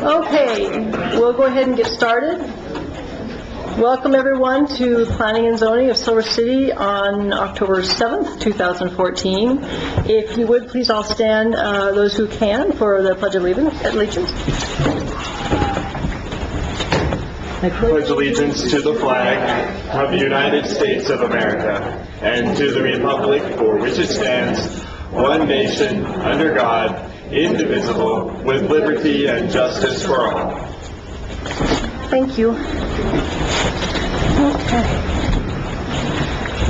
Okay, we'll go ahead and get started. Welcome everyone to Planning and Zoning of Silver City on October 7th, 2014. If you would please all stand, those who can, for the Pledge of Allegiance. I pledge allegiance to the flag of the United States of America and to the republic for which it stands, one nation, under God, indivisible, with liberty and justice for all. Thank you.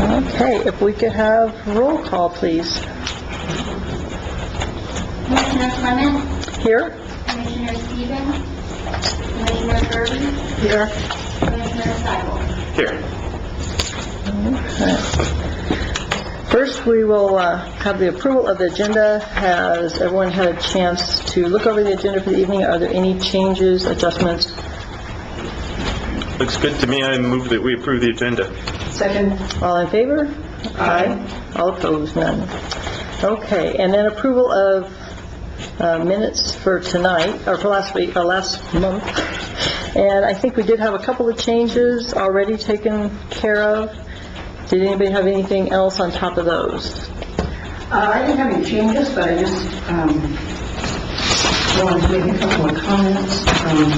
Okay, if we could have roll call, please. Commissioner Clement? Here. Commissioner Stevens? Commissioner Kirby? Here. Commissioner Seibel? Here. First, we will have the approval of the agenda. Has everyone had a chance to look over the agenda for the evening? Are there any changes, adjustments? Looks good to me. I move that we approve the agenda. Second. All in favor? Aye. All opposed? None. Okay, and then approval of minutes for tonight, or for last week, or last month. And I think we did have a couple of changes already taken care of. Did anybody have anything else on top of those? I didn't have any changes, but I just wanted to make a couple of comments on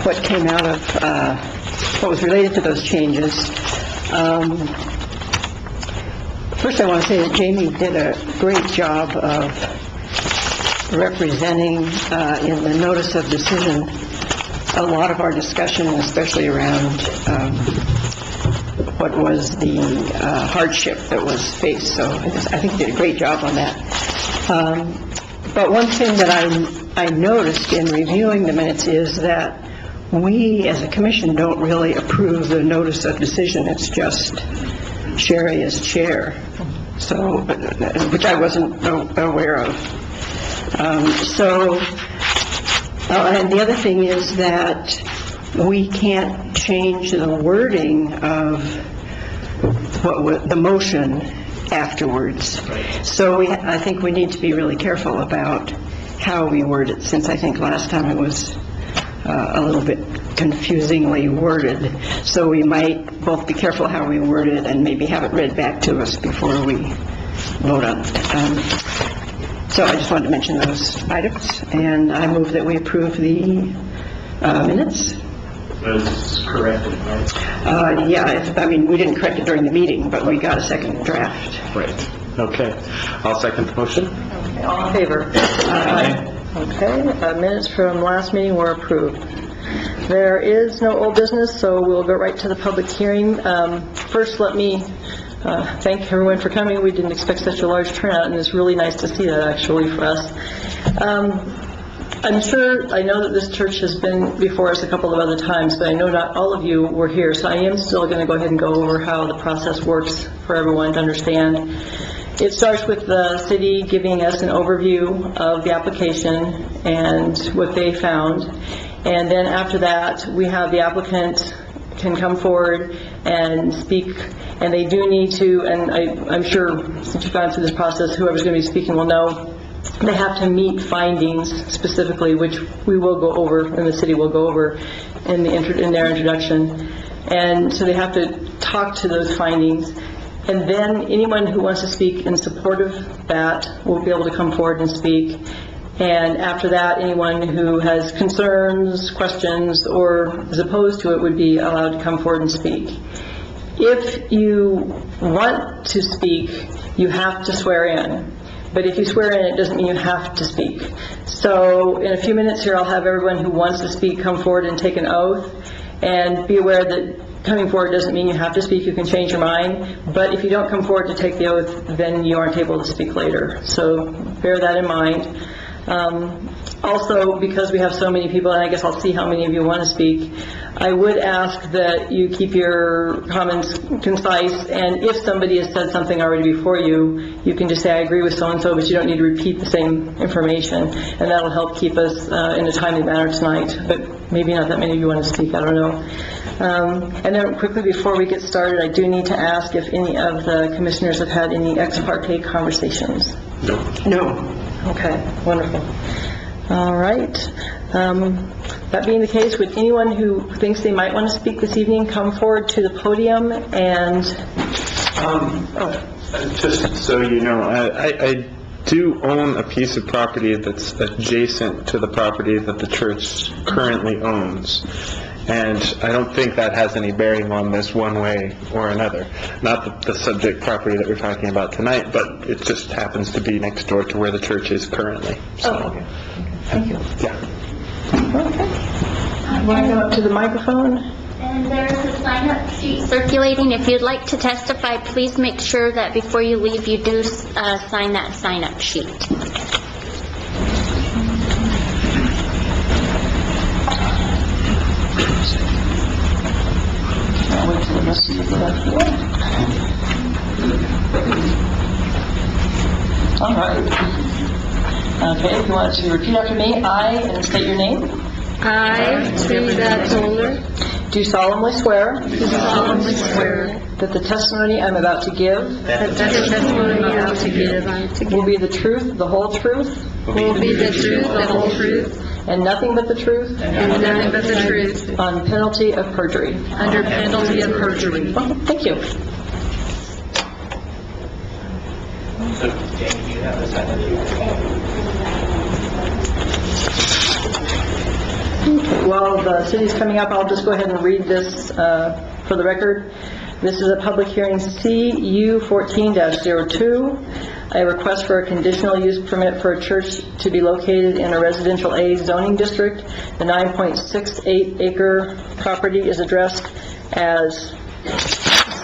what came out of what was related to those changes. First, I want to say that Jamie did a great job of representing in the notice of decision a lot of our discussion, especially around what was the hardship that was faced. So I think he did a great job on that. But one thing that I noticed in reviewing the minutes is that we as a commission don't really approve the notice of decision. It's just Sherry as chair, so which I wasn't aware of. And the other thing is that we can't change the wording of the motion afterwards. So I think we need to be really careful about how we word it, since I think last time it was a little bit confusingly worded. So we might both be careful how we word it and maybe have it read back to us before we vote on it. So I just wanted to mention those items, and I move that we approve the minutes. That's corrected, right? Yeah, I mean, we didn't correct it during the meeting, but we got a second draft. Right. Okay. I'll second the motion. Okay, all in favor? Aye. Okay, minutes from last meeting were approved. There is no old business, so we'll go right to the public hearing. First, let me thank everyone for coming. We didn't expect such a large turnout, and it's really nice to see that actually for us. I know that this church has been before us a couple of other times, but I know not all of you were here, so I am still going to go ahead and go over how the process works for everyone to understand. It starts with the city giving us an overview of the application and what they found, and then after that we have the applicant can come forward and speak, and they do need to, and I'm sure since you've gone through this process, whoever's going to be speaking will know, they have to meet findings specifically, which we will go over, and the city will go over in their introduction. And so they have to talk to those findings. And then anyone who wants to speak in support of that will be able to come forward and speak. And after that, anyone who has concerns, questions, or is opposed to it would be allowed to come forward and speak. If you want to speak, you have to swear in. But if you swear in, it doesn't mean you have to speak. So in a few minutes here, I'll have everyone who wants to speak come forward and take an oath. And be aware that coming forward doesn't mean you have to speak. You can change your mind. But if you don't come forward to take the oath, then you aren't able to speak later. So bear that in mind. Also, because we have so many people, and I guess I'll see how many of you want to speak, I would ask that you keep your comments concise, and if somebody has said something already before you, you can just say, I agree with so-and-so, but you don't need to repeat the same information, and that'll help keep us in a timely manner tonight. But maybe not that many of you want to speak, I don't know. And then quickly before we get started, I do need to ask if any of the commissioners have had any ex parte conversations. No. No. Okay, wonderful. All right. That being the case, would anyone who thinks they might want to speak this evening come forward to the podium and... Just so you know, I do own a piece of property that's adjacent to the property that the church currently owns. And I don't think that has any bearing on this one way or another. Not the subject property that we're talking about tonight, but it just happens to be next door to where the church is currently. So, Oh, okay. Thank you. yeah. Okay. Want to go up to the microphone? And there is a sign-up sheet circulating. If you'd like to testify, please make sure that before you leave, you do sign that sign-up sheet. I'll wait till the rest of you get up here. All right. Okay, if you want to repeat after me, I, and state your name, I, Teresa Toller, do solemnly swear do solemnly swear that the testimony I'm about to give that the testimony I'm about to give will be the truth, the whole truth, will be the truth, the whole truth, and nothing but the truth, and nothing but the truth, on penalty of perjury. under penalty of perjury. Well, thank you. While the city's coming up, I'll just go ahead and read this for the record. This is a public hearing CU 14-02, a request for a conditional use permit for a church to be located in a residential A zoning district. The 9.68 acre property is addressed as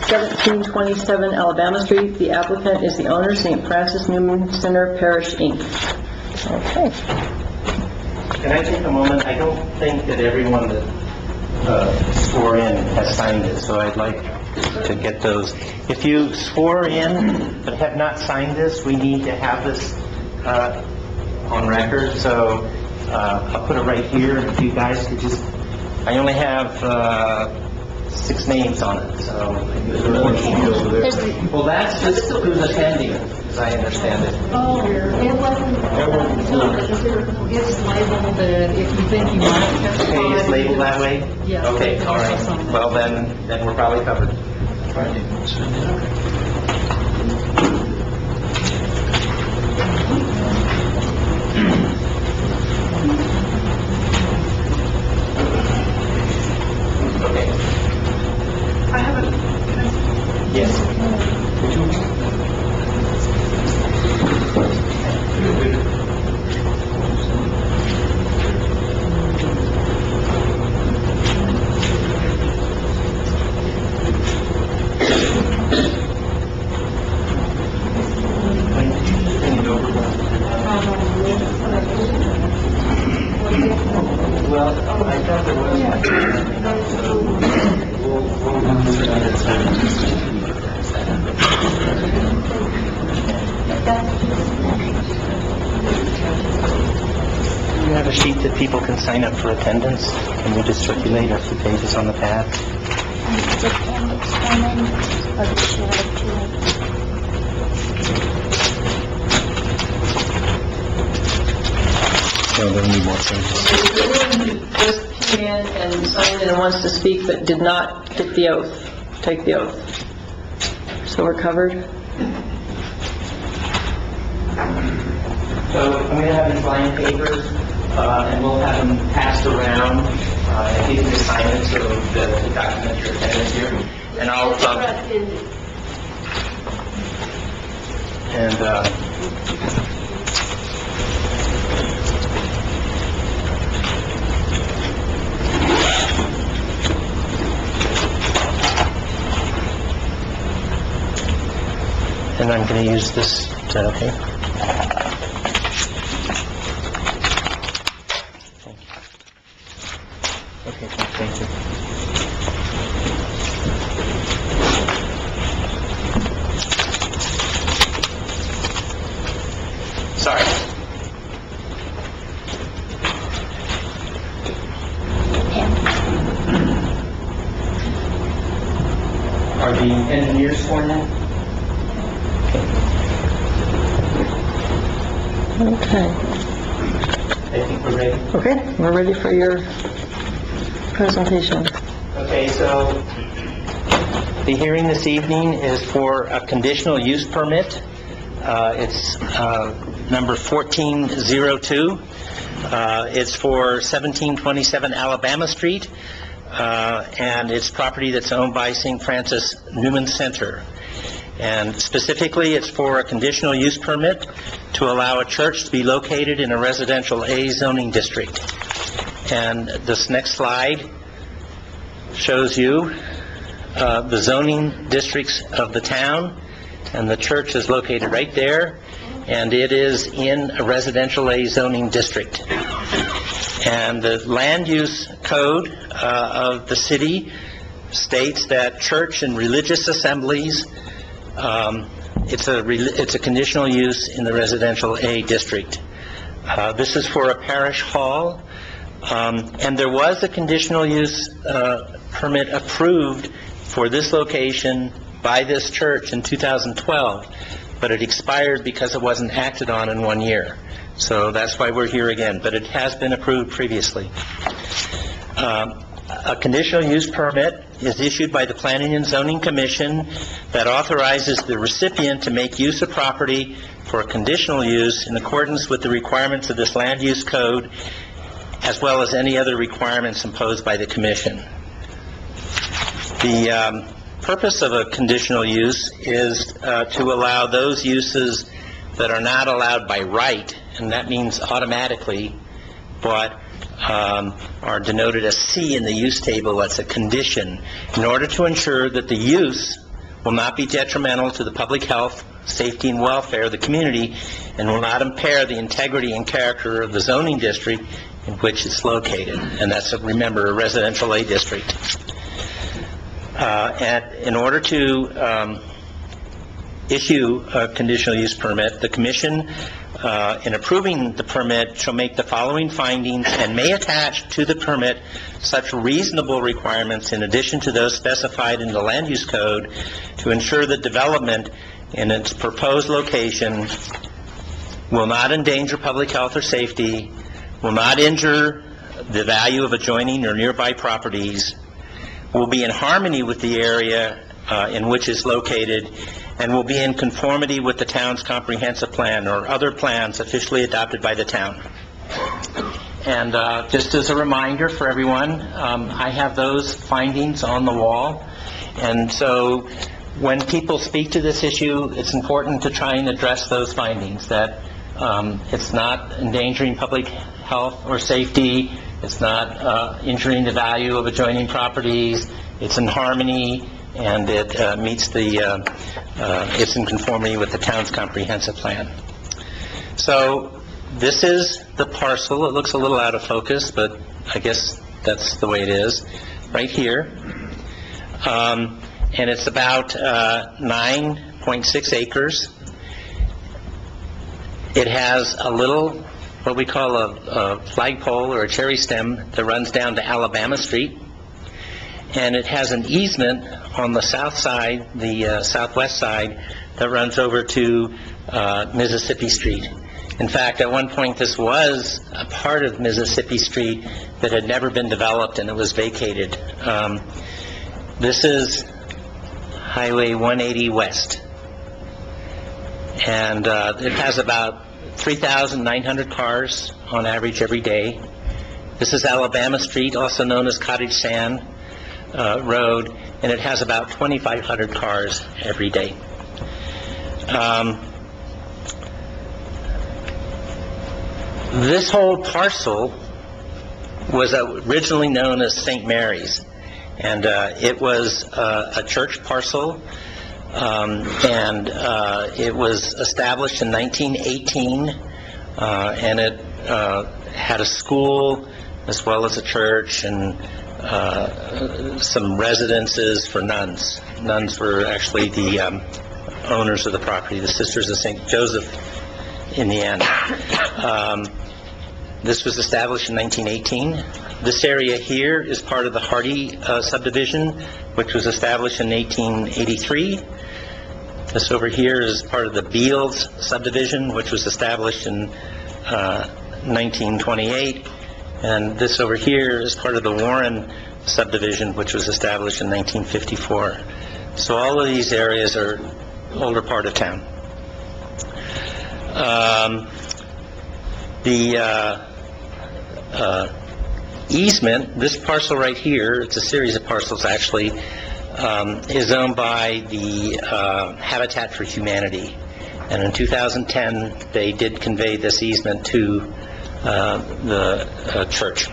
1727 Alabama Street. The applicant is the owner, St. Francis Newman Center Parish, Inc. Okay. Can I take a moment? I don't think that everyone that swore in has signed it, so I'd like to get those. If you swore in but have not signed this, we need to have this on record, so I'll put it right here. If you guys could just... I only have 6 names on it, so... Well, that's just who's attending, as I understand it. It's labeled that if you think you might testify. Okay, it's labeled that way? Yeah. Okay, all right. Well, then we're probably covered. Okay. I have a... Yes. Well, I thought there was You have a sheet that people can sign up for attendance, and we just circulate a few pages on the pad. So then we want some. Just came in and signed in and wants to speak but did not take the oath. So we're covered? So I'm going to have these line papers, and we'll have them passed around, and you can just sign it so that the document your attendance here. And I'll, and I'm going to use this, is that okay? Okay, thank you. Sorry. Are the engineers sworn in? Okay. And think we're ready. Okay, we're ready for your presentation. Okay, so the hearing this evening is for a conditional use permit. It's number 1402. It's for 1727 Alabama Street, and it's property that's owned by St. Francis Newman Center. And specifically, it's for a conditional use permit to allow a church to be located in a residential A zoning district. And this next slide shows you the zoning districts of the town, and the church is located right there, and it is in a residential A zoning district. And the land use code of the city states that church and religious assemblies, it's a conditional use in the residential A district. This is for a parish hall, and there was a conditional use permit approved for this location by this church in 2012, but it expired because it wasn't acted on in 1 year. So that's why we're here again, but it has been approved previously. A conditional use permit is issued by the Planning and Zoning Commission that authorizes the recipient to make use of property for a conditional use in accordance with the requirements of this land use code, as well as any other requirements imposed by the Commission. The purpose of a conditional use is to allow those uses that are not allowed by right, and that means automatically, but are denoted as C in the use table. That's a condition, in order to ensure that the use will not be detrimental to the public health, safety, and welfare of the community, and will not impair the integrity and character of the zoning district in which it's located. And that's, remember, a residential A district. And in order to issue a conditional use permit, the Commission, in approving the permit, shall make the following findings and may attach to the permit such reasonable requirements in addition to those specified in the land use code to ensure that development in its proposed location will not endanger public health or safety, will not injure the value of adjoining or nearby properties, will be in harmony with the area in which it's located, and will be in conformity with the town's comprehensive plan or other plans officially adopted by the town. And just as a reminder for everyone, I have those findings on the wall. And so when people speak to this issue, it's important to try and address those findings, that it's not endangering public health or safety, it's not injuring the value of adjoining properties, it's in harmony, and it meets the, it's in conformity with the town's comprehensive plan. So this is the parcel. It looks a little out of focus, but I guess that's the way it is, right here. And it's about 9.6 acres. It has a little, what we call a flagpole or a cherry stem that runs down to Alabama Street. And it has an easement on the south side, the southwest side, that runs over to Mississippi Street. In fact, at one point, this was a part of Mississippi Street that had never been developed, and it was vacated. This is Highway 180 West. And it has about 3,900 cars on average every day. This is Alabama Street, also known as Cottage Sand Road, and it has about 2,500 cars every day. This whole parcel was originally known as St. Mary's, and it was a church parcel, and it was established in 1918, and it had a school as well as a church, and some residences for nuns. Nuns were actually the owners of the property, the Sisters of St. Joseph in the end. This was established in 1918. This area here is part of the Hardy subdivision, which was established in 1883. This over here is part of the Beals subdivision, which was established in 1928, and this over here is part of the Warren subdivision, which was established in 1954. So all of these areas are older part of town. The easement, this parcel right here, it's a series of parcels actually, is owned by the Habitat for Humanity. And in 2010, they did convey this easement to the church.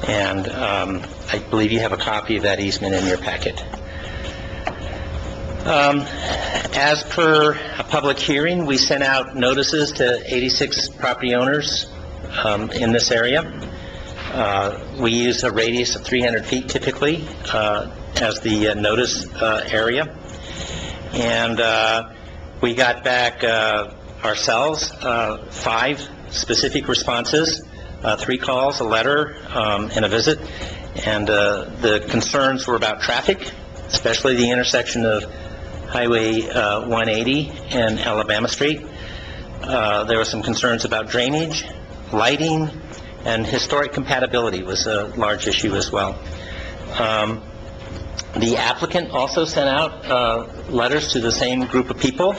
And I believe you have a copy of that easement in your packet. As per a public hearing, we sent out notices to 86 property owners in this area. We use a radius of 300 feet typically as the notice area. And we got back ourselves 5 specific responses, 3 calls, a letter, and a visit. And the concerns were about traffic, especially the intersection of Highway 180 and Alabama Street. There were some concerns about drainage, lighting, and historic compatibility was a large issue as well. The applicant also sent out letters to the same group of people,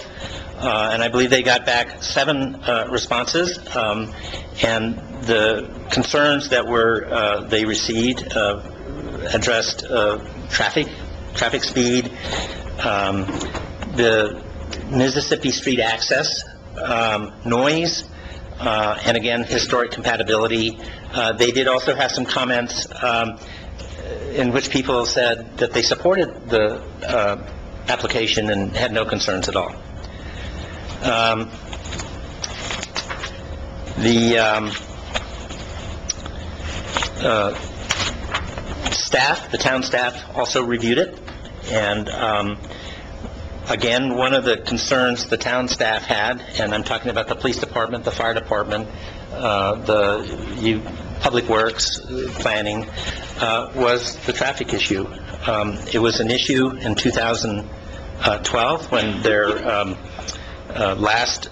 and I believe they got back 7 responses, and the concerns that were they received addressed traffic speed, the Mississippi Street access, noise, and again, historic compatibility. They did also have some comments in which people said that they supported the application and had no concerns at all. The town staff also reviewed it, and again, one of the concerns the town staff had, and I'm talking about the police department, the fire department, public works, planning, was the traffic issue. It was an issue in 2012 when their last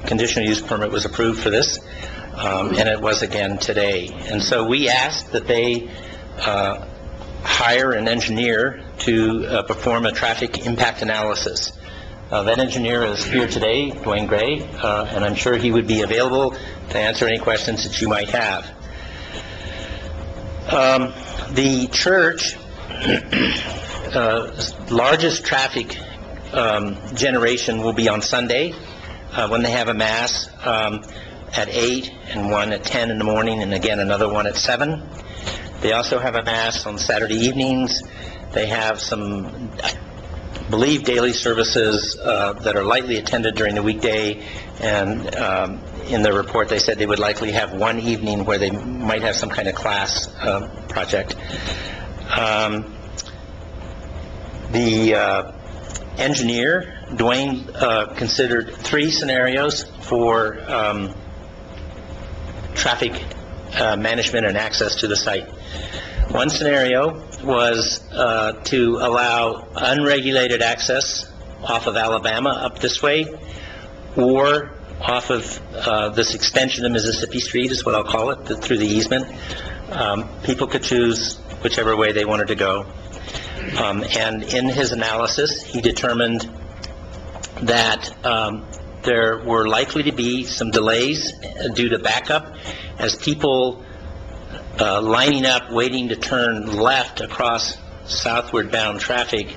conditional use permit was approved for this, and it was again today. And so we asked that they hire an engineer to perform a traffic impact analysis. That engineer is here today, Dwayne Gray, and I'm sure he would be available to answer any questions that you might have. The church largest traffic generation will be on Sunday when they have a mass at 8 and one at 10 in the morning, and again another one at 7. They also have a mass on Saturday evenings. They have some, I believe, daily services that are lightly attended during the weekday, and in their report they said they would likely have one evening where they might have some kind of class project. The engineer, Dwayne, considered 3 scenarios for traffic management and access to the site. One scenario was to allow unregulated access off of Alabama up this way, or off of this extension of Mississippi Street is what I'll call it, through the easement. People could choose whichever way they wanted to go. And in his analysis, he determined that there were likely to be some delays due to backup as people lining up waiting to turn left across southward bound traffic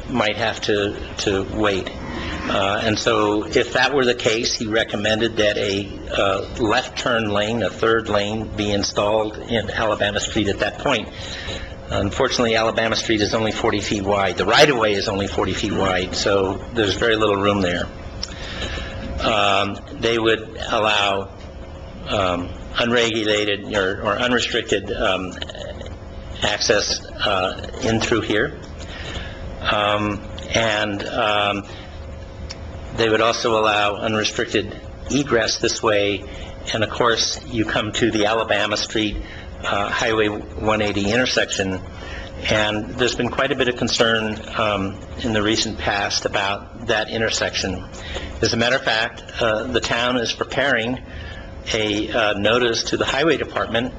might have to wait. And so if that were the case, he recommended that a left turn lane, a third lane, be installed in Alabama Street at that point. Unfortunately, Alabama Street is only 40 feet wide. The right-of-way is only 40 feet wide, so there's very little room there. They would allow unregulated or unrestricted access in through here. And they would also allow unrestricted egress this way. And of course, you come to the Alabama Street Highway 180 intersection, and there's been quite a bit of concern in the recent past about that intersection. As a matter of fact, the town is preparing a notice to the Highway Department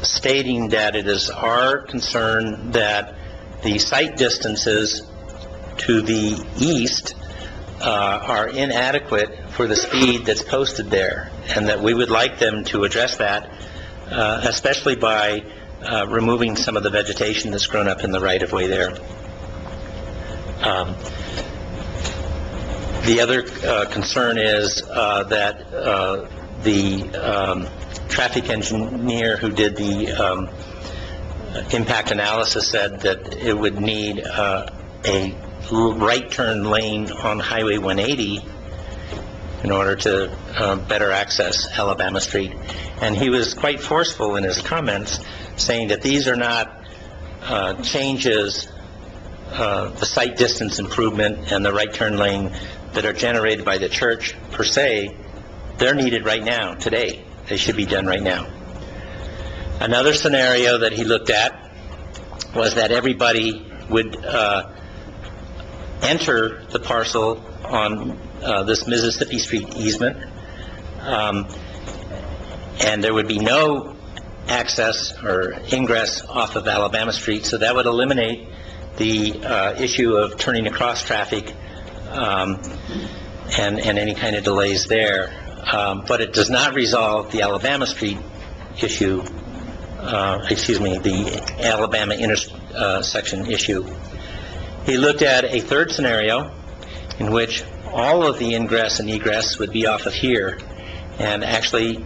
stating that it is our concern that the site distances to the east are inadequate for the speed that's posted there, and that we would like them to address that, especially by removing some of the vegetation that's grown up in the right-of-way there. The other concern is that the traffic engineer who did the impact analysis said that it would need a right turn lane on Highway 180 in order to better access Alabama Street. And he was quite forceful in his comments, saying that these are not changes, the site distance improvement and the right turn lane that are generated by the church per se. They're needed right now, today. They should be done right now. Another scenario that he looked at was that everybody would enter the parcel on this Mississippi Street easement, and there would be no access or ingress off of Alabama Street, so that would eliminate the issue of turning across traffic and any kind of delays there. But it does not resolve the Alabama Street issue, the Alabama intersection issue. He looked at a third scenario in which all of the ingress and egress would be off of here, and actually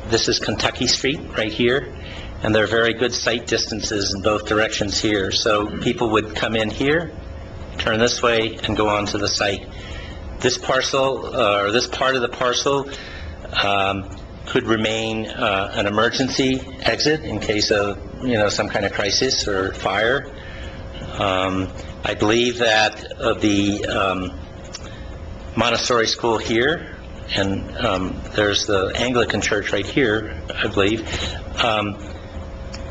this is Kentucky Street right here, and there are very good sight distances in both directions here, so people would come in here, turn this way, and go on to the site. This parcel, or this part of the parcel, could remain an emergency exit in case of, some kind of crisis or fire. I believe that the Montessori school here, and there's the Anglican church right here, I believe,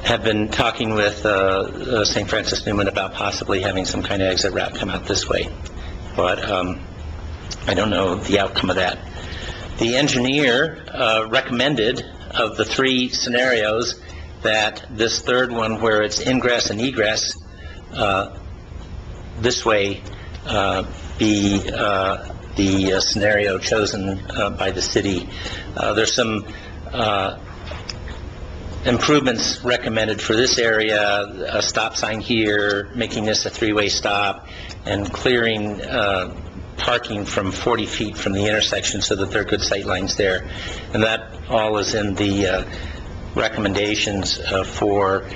have been talking with St. Francis Newman about possibly having some kind of exit route come out this way. But I don't know the outcome of that. The engineer recommended, of the three scenarios, that this third one, where it's ingress and egress this way, be the scenario chosen by the city. There's some improvements recommended for this area: a stop sign here, making this a three-way stop, and clearing parking from 40 feet from the intersection so that there are good sight lines there. And that all is in the recommendations for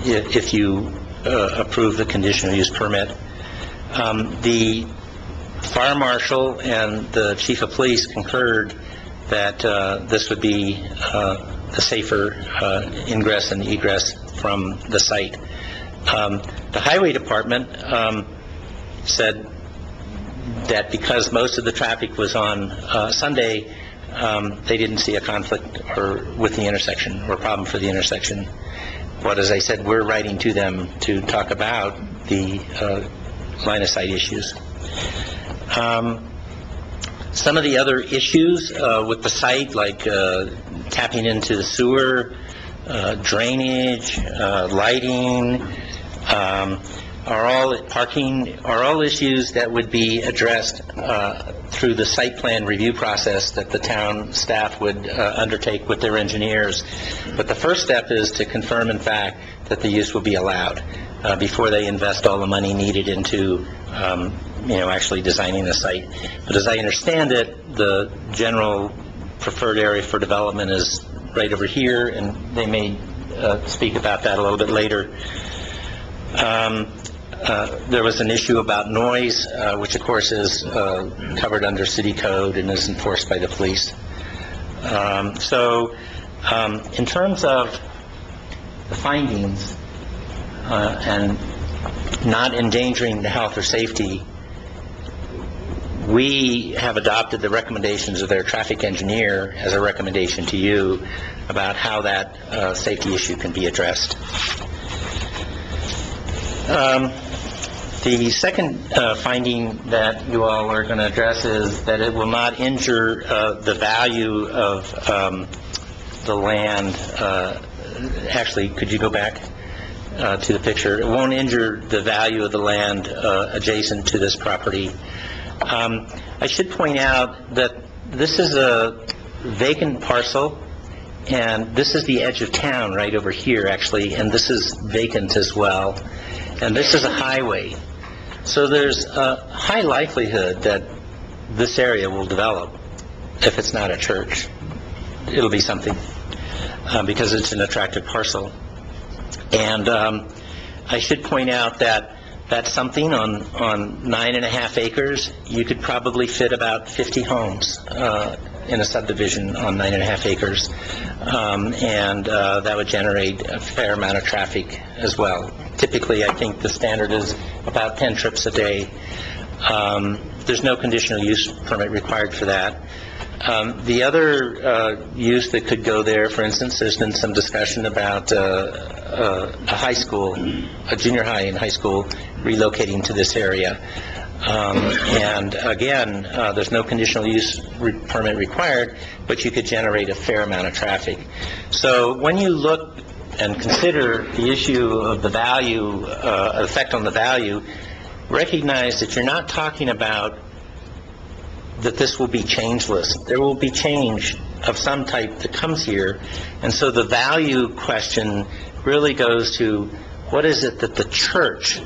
if you approve the conditional use permit. The fire marshal and the chief of police concurred that this would be a safer ingress and egress from the site. The highway department said that because most of the traffic was on Sunday, they didn't see a conflict with the intersection or problem for the intersection. But as I said, we're writing to them to talk about the line of sight issues. Some of the other issues with the site, like tapping into the sewer, drainage, lighting, parking, are all issues that would be addressed through the site plan review process that the town staff would undertake with their engineers. But the first step is to confirm, in fact, that the use will be allowed before they invest all the money needed into actually designing the site. But as I understand it, the general preferred area for development is right over here, and they may speak about that a little bit later. There was an issue about noise, which of course is covered under city code and is enforced by the police. In terms of the findings and not endangering the health or safety, we have adopted the recommendations of their traffic engineer as a recommendation to you about how that safety issue can be addressed. The second finding that you all are going to address is that it will not injure the value of the land. Actually, could you go back to the picture? It won't injure the value of the land adjacent to this property. I should point out that this is a vacant parcel, and this is the edge of town right over here, actually, and this is vacant as well. And this is a highway. So there's a high likelihood that this area will develop. If it's not a church, it'll be something, because it's an attractive parcel. And I should point out that that's something on 9.5 acres. You could probably fit about 50 homes in a subdivision on 9.5 acres. And that would generate a fair amount of traffic as well. Typically, I think the standard is about 10 trips a day. There's no conditional use permit required for that. The other use that could go there, for instance, there's been some discussion about a high school, a junior high and high school relocating to this area. And again, there's no conditional use permit required, but you could generate a fair amount of traffic. So when you look and consider the issue of the value, effect on the value, recognize that you're not talking about that this will be changeless. There will be change of some type that comes here, and so the value question really goes to what is it that the church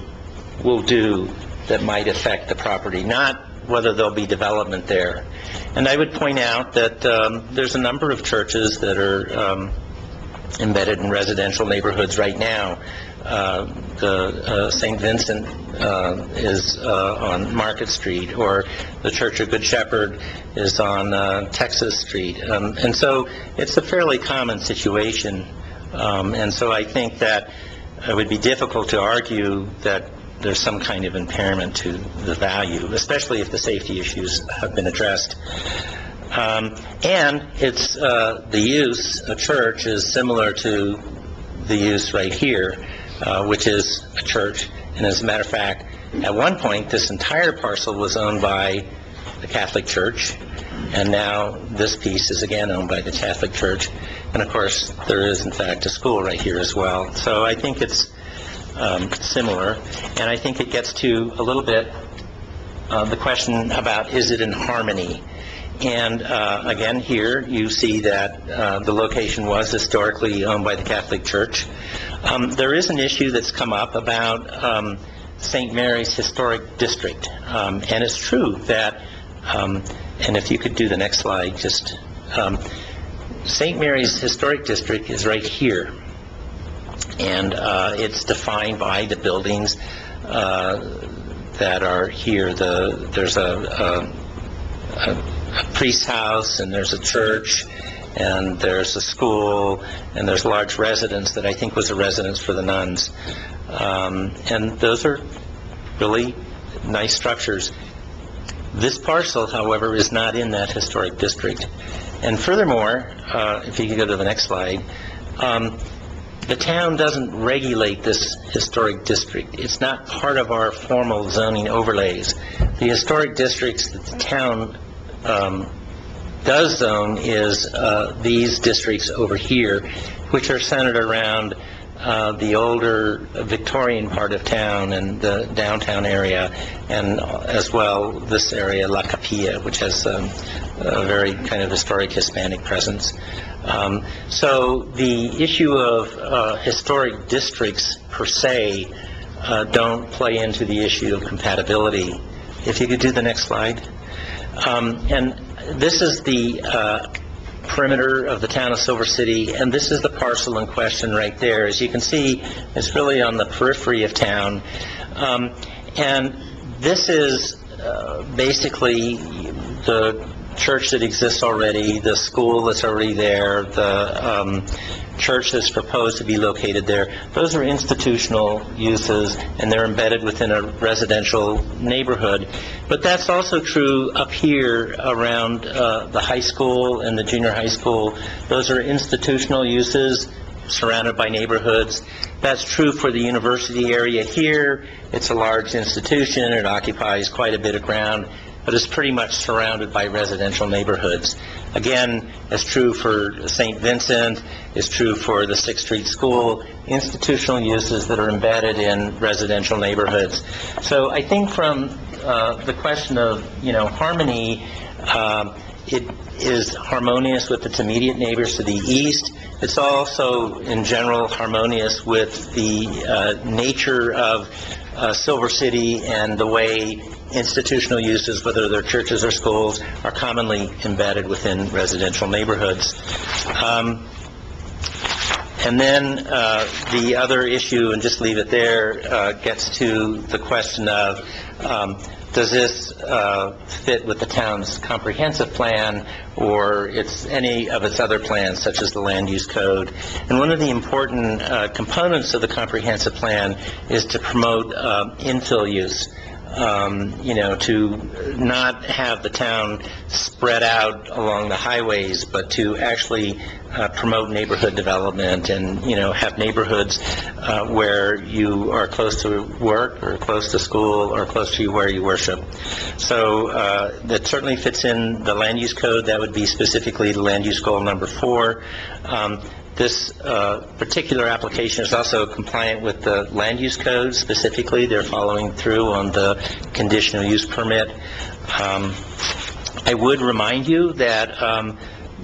will do that might affect the property, not whether there'll be development there. And I would point out that there's a number of churches that are embedded in residential neighborhoods right now. The St. Vincent is on Market Street, or the Church of Good Shepherd is on Texas Street. And so it's a fairly common situation. And so I think that it would be difficult to argue that there's some kind of impairment to the value, especially if the safety issues have been addressed. And it's the use, a church, is similar to the use right here, which is a church. And as a matter of fact, at one point, this entire parcel was owned by the Catholic Church, and now this piece is again owned by the Catholic Church. And of course, there is in fact a school right here as well. So I think it's similar, and I think it gets to a little bit the question about, is it in harmony? And again, here you see that the location was historically owned by the Catholic Church. There is an issue that's come up about St. Mary's Historic District, and it's true that, and if you could do the next slide, just St. Mary's Historic District is right here, and it's defined by the buildings that are here. There's a priest's house, and there's a church, and there's a school, and there's a large residence that I think was a residence for the nuns. And those are really nice structures. This parcel, however, is not in that historic district. And furthermore, if you could go to the next slide, the town doesn't regulate this historic district. It's not part of our formal zoning overlays. The historic districts that the town does zone is these districts over here, which are centered around the older Victorian part of town and the downtown area, and as well this area, La Capilla, which has a very kind of historic Hispanic presence. So the issue of historic districts per se don't play into the issue of compatibility. If you could do the next slide. And this is the perimeter of the town of Silver City, and this is the parcel in question right there. As you can see, it's really on the periphery of town. And this is basically the church that exists already, the school that's already there, the church that's proposed to be located there. Those are institutional uses, and they're embedded within a residential neighborhood. But that's also true up here around the high school and the junior high school. Those are institutional uses, surrounded by neighborhoods. That's true for the university area here. It's a large institution. It occupies quite a bit of ground, but it's pretty much surrounded by residential neighborhoods. Again, it's true for St. Vincent, it's true for the 6th Street School, institutional uses that are embedded in residential neighborhoods. So I think from the question of, harmony, it is harmonious with its immediate neighbors to the east. It's also, in general, harmonious with the nature of Silver City and the way institutional uses, whether they're churches or schools, are commonly embedded within residential neighborhoods. And then the other issue, and just leave it there, gets to the question of does this fit with the town's comprehensive plan or any of its other plans, such as the land use code. And one of the important components of the comprehensive plan is to promote infill use. To not have the town spread out along the highways, but to actually promote neighborhood development and, have neighborhoods where you are close to work or close to school or close to where you worship. So that certainly fits in the land use code. That would be specifically the land use goal number 4. This particular application is also compliant with the land use code. Specifically, they're following through on the conditional use permit. I would remind you that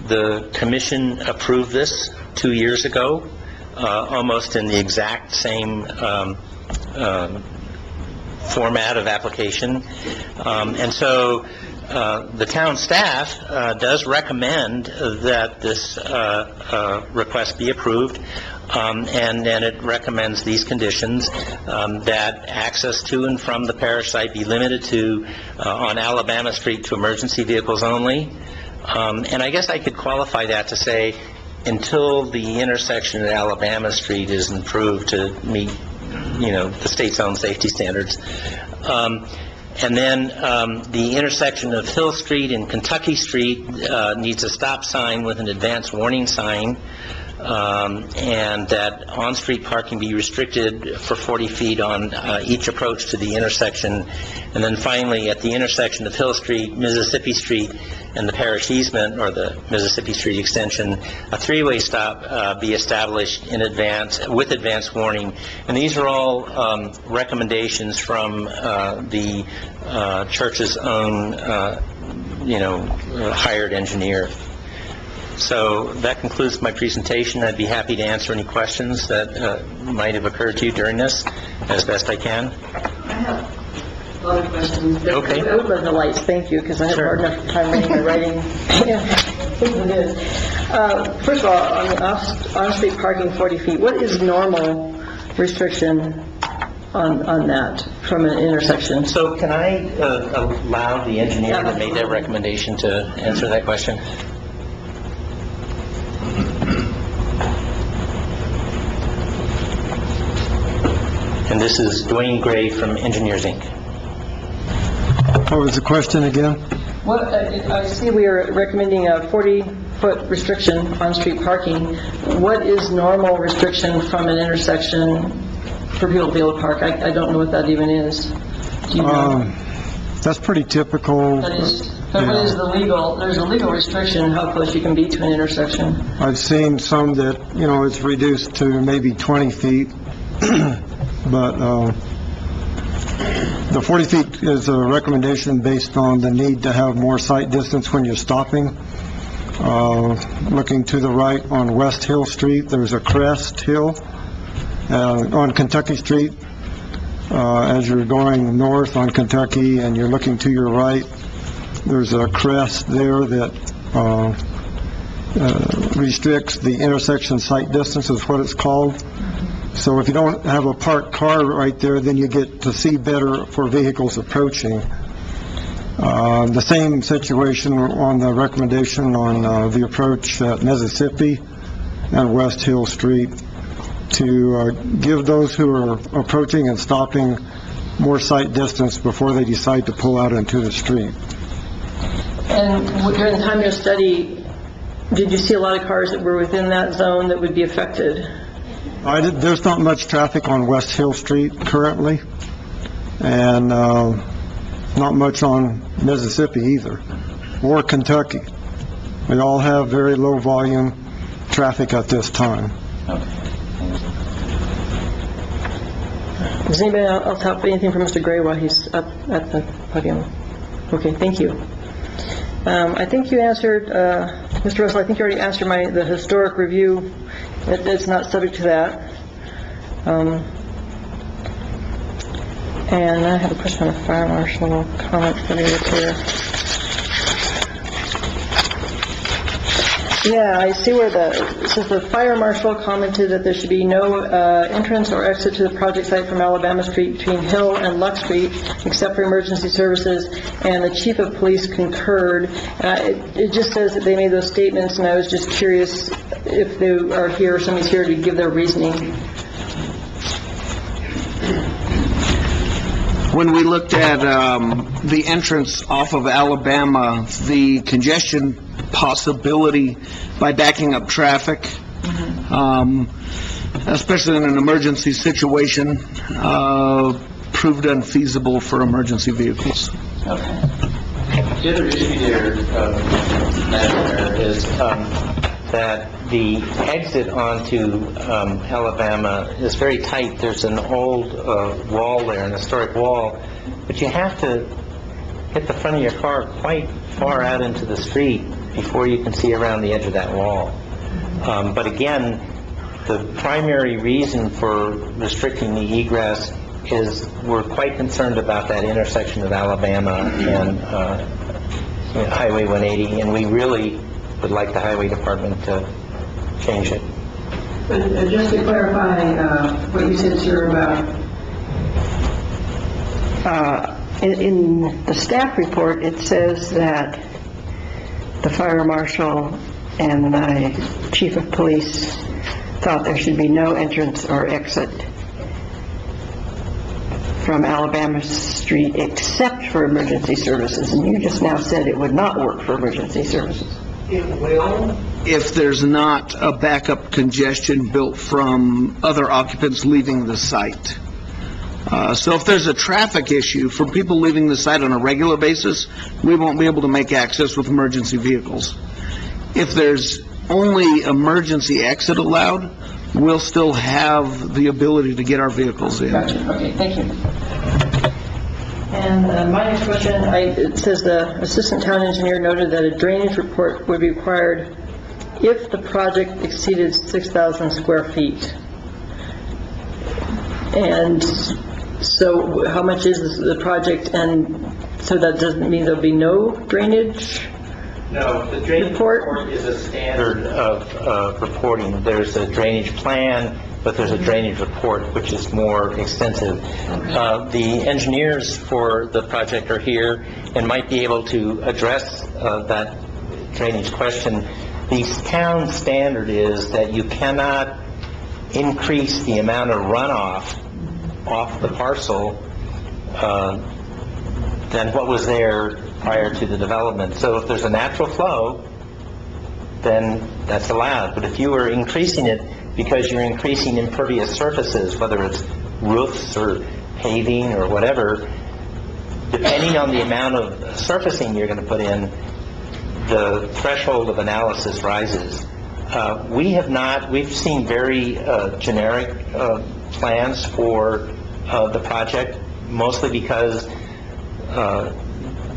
the commission approved this 2 years ago, almost in the exact same format of application. And so the town staff does recommend that this request be approved, and then it recommends these conditions, that access to and from the parish site be limited to on Alabama Street to emergency vehicles only. And I guess I could qualify that to say until the intersection at Alabama Street is improved to meet, the state's own safety standards. And then the intersection of Hill Street and Kentucky Street needs a stop sign with an advance warning sign, and that on-street parking be restricted for 40 feet on each approach to the intersection. And then finally, at the intersection of Hill Street, Mississippi Street, and the parish easement, or the Mississippi Street extension, a 3-way stop be established in advance, with advance warning. And these are all recommendations from the church's own, hired engineer. So that concludes my presentation. I'd be happy to answer any questions that might have occurred to you during this, as best I can. A lot of questions. Okay. I would love the lights, thank you, because I have hard enough time reading my writing. First of all, on the on-street parking 40 feet, what is normal restriction on that from an intersection? So can I allow the engineer that made that recommendation to answer that question? And this is Dwayne Gray from Engineers, Inc. What was the question again? What, I see we are recommending a 40-foot restriction on street parking. What is normal restriction from an intersection for people to be able to park? I don't know what that even is. Do you know? That's pretty typical. That is, but what is the legal, there's a legal restriction how close you can be to an intersection. I've seen some that, it's reduced to maybe 20 feet, but the 40 feet is a recommendation based on the need to have more sight distance when you're stopping. Looking to the right on West Hill Street, there's a crest hill. On Kentucky Street, as you're going north on Kentucky and you're looking to your right, there's a crest there that restricts the intersection sight distance, is what it's called. So if you don't have a parked car right there, then you get to see better for vehicles approaching. The same situation on the recommendation on the approach at Mississippi and West Hill Street, to give those who are approaching and stopping more sight distance before they decide to pull out into the street. And during the time of your study, Did you see a lot of cars that were within that zone that would be affected? There's not much traffic on West Hill Street currently, and not much on Mississippi either, or Kentucky. We all have very low volume traffic at this time. Does anybody else have anything for Mr. Gray while he's up at the podium? Okay, thank you. I think you answered, Mr. Russell, I think you already answered the historic review. It's not subject to that. And I have a question on the fire marshal comment that I was here. Yeah, I see where it says the fire marshal commented that there should be no entrance or exit to the project site from Alabama Street between Hill and Luck Street except for emergency services, and the chief of police concurred. It just says that they made those statements, and I was just curious if they are here or somebody's here to give their reasoning. When we looked at the entrance off of Alabama, the congestion possibility by backing up traffic, especially in an emergency situation, proved unfeasible for emergency vehicles. Okay. The other issue there, Madam Mayor, is that the exit onto Alabama is very tight. There's an old wall there, an historic wall, but you have to get the front of your car quite far out into the street before you can see around the edge of that wall. But again, the primary reason for restricting the egress is we're quite concerned about that intersection of Alabama and Highway 180, and we really would like the Highway Department to change it. But just to clarify what you said, sir, about in the staff report, it says that the fire marshal and the chief of police thought there should be no entrance or exit from Alabama Street except for emergency services, and you just now said it would not work for emergency services. It will if there's not a backup congestion built from other occupants leaving the site. So if there's a traffic issue from people leaving the site on a regular basis, we won't be able to make access with emergency vehicles. If there's only emergency exit allowed, we'll still have the ability to get our vehicles in. Gotcha. Okay, thank you. And my next question, it says the assistant town engineer noted that a drainage report would be required if the project exceeded 6,000 square feet. And so how much is the project, and so that doesn't mean there'll be no drainage? No, the drainage report is a standard of reporting. There's a drainage plan, but there's a drainage report which is more extensive. The engineers for the project are here and might be able to address that drainage question. The town standard is that you cannot increase the amount of runoff off the parcel than what was there prior to the development. So if there's a natural flow, then that's allowed. But if you are increasing it because you're increasing impervious surfaces, whether it's roofs or paving or whatever, depending on the amount of surfacing you're going to put in, the threshold of analysis rises. We've seen very generic plans for the project, mostly because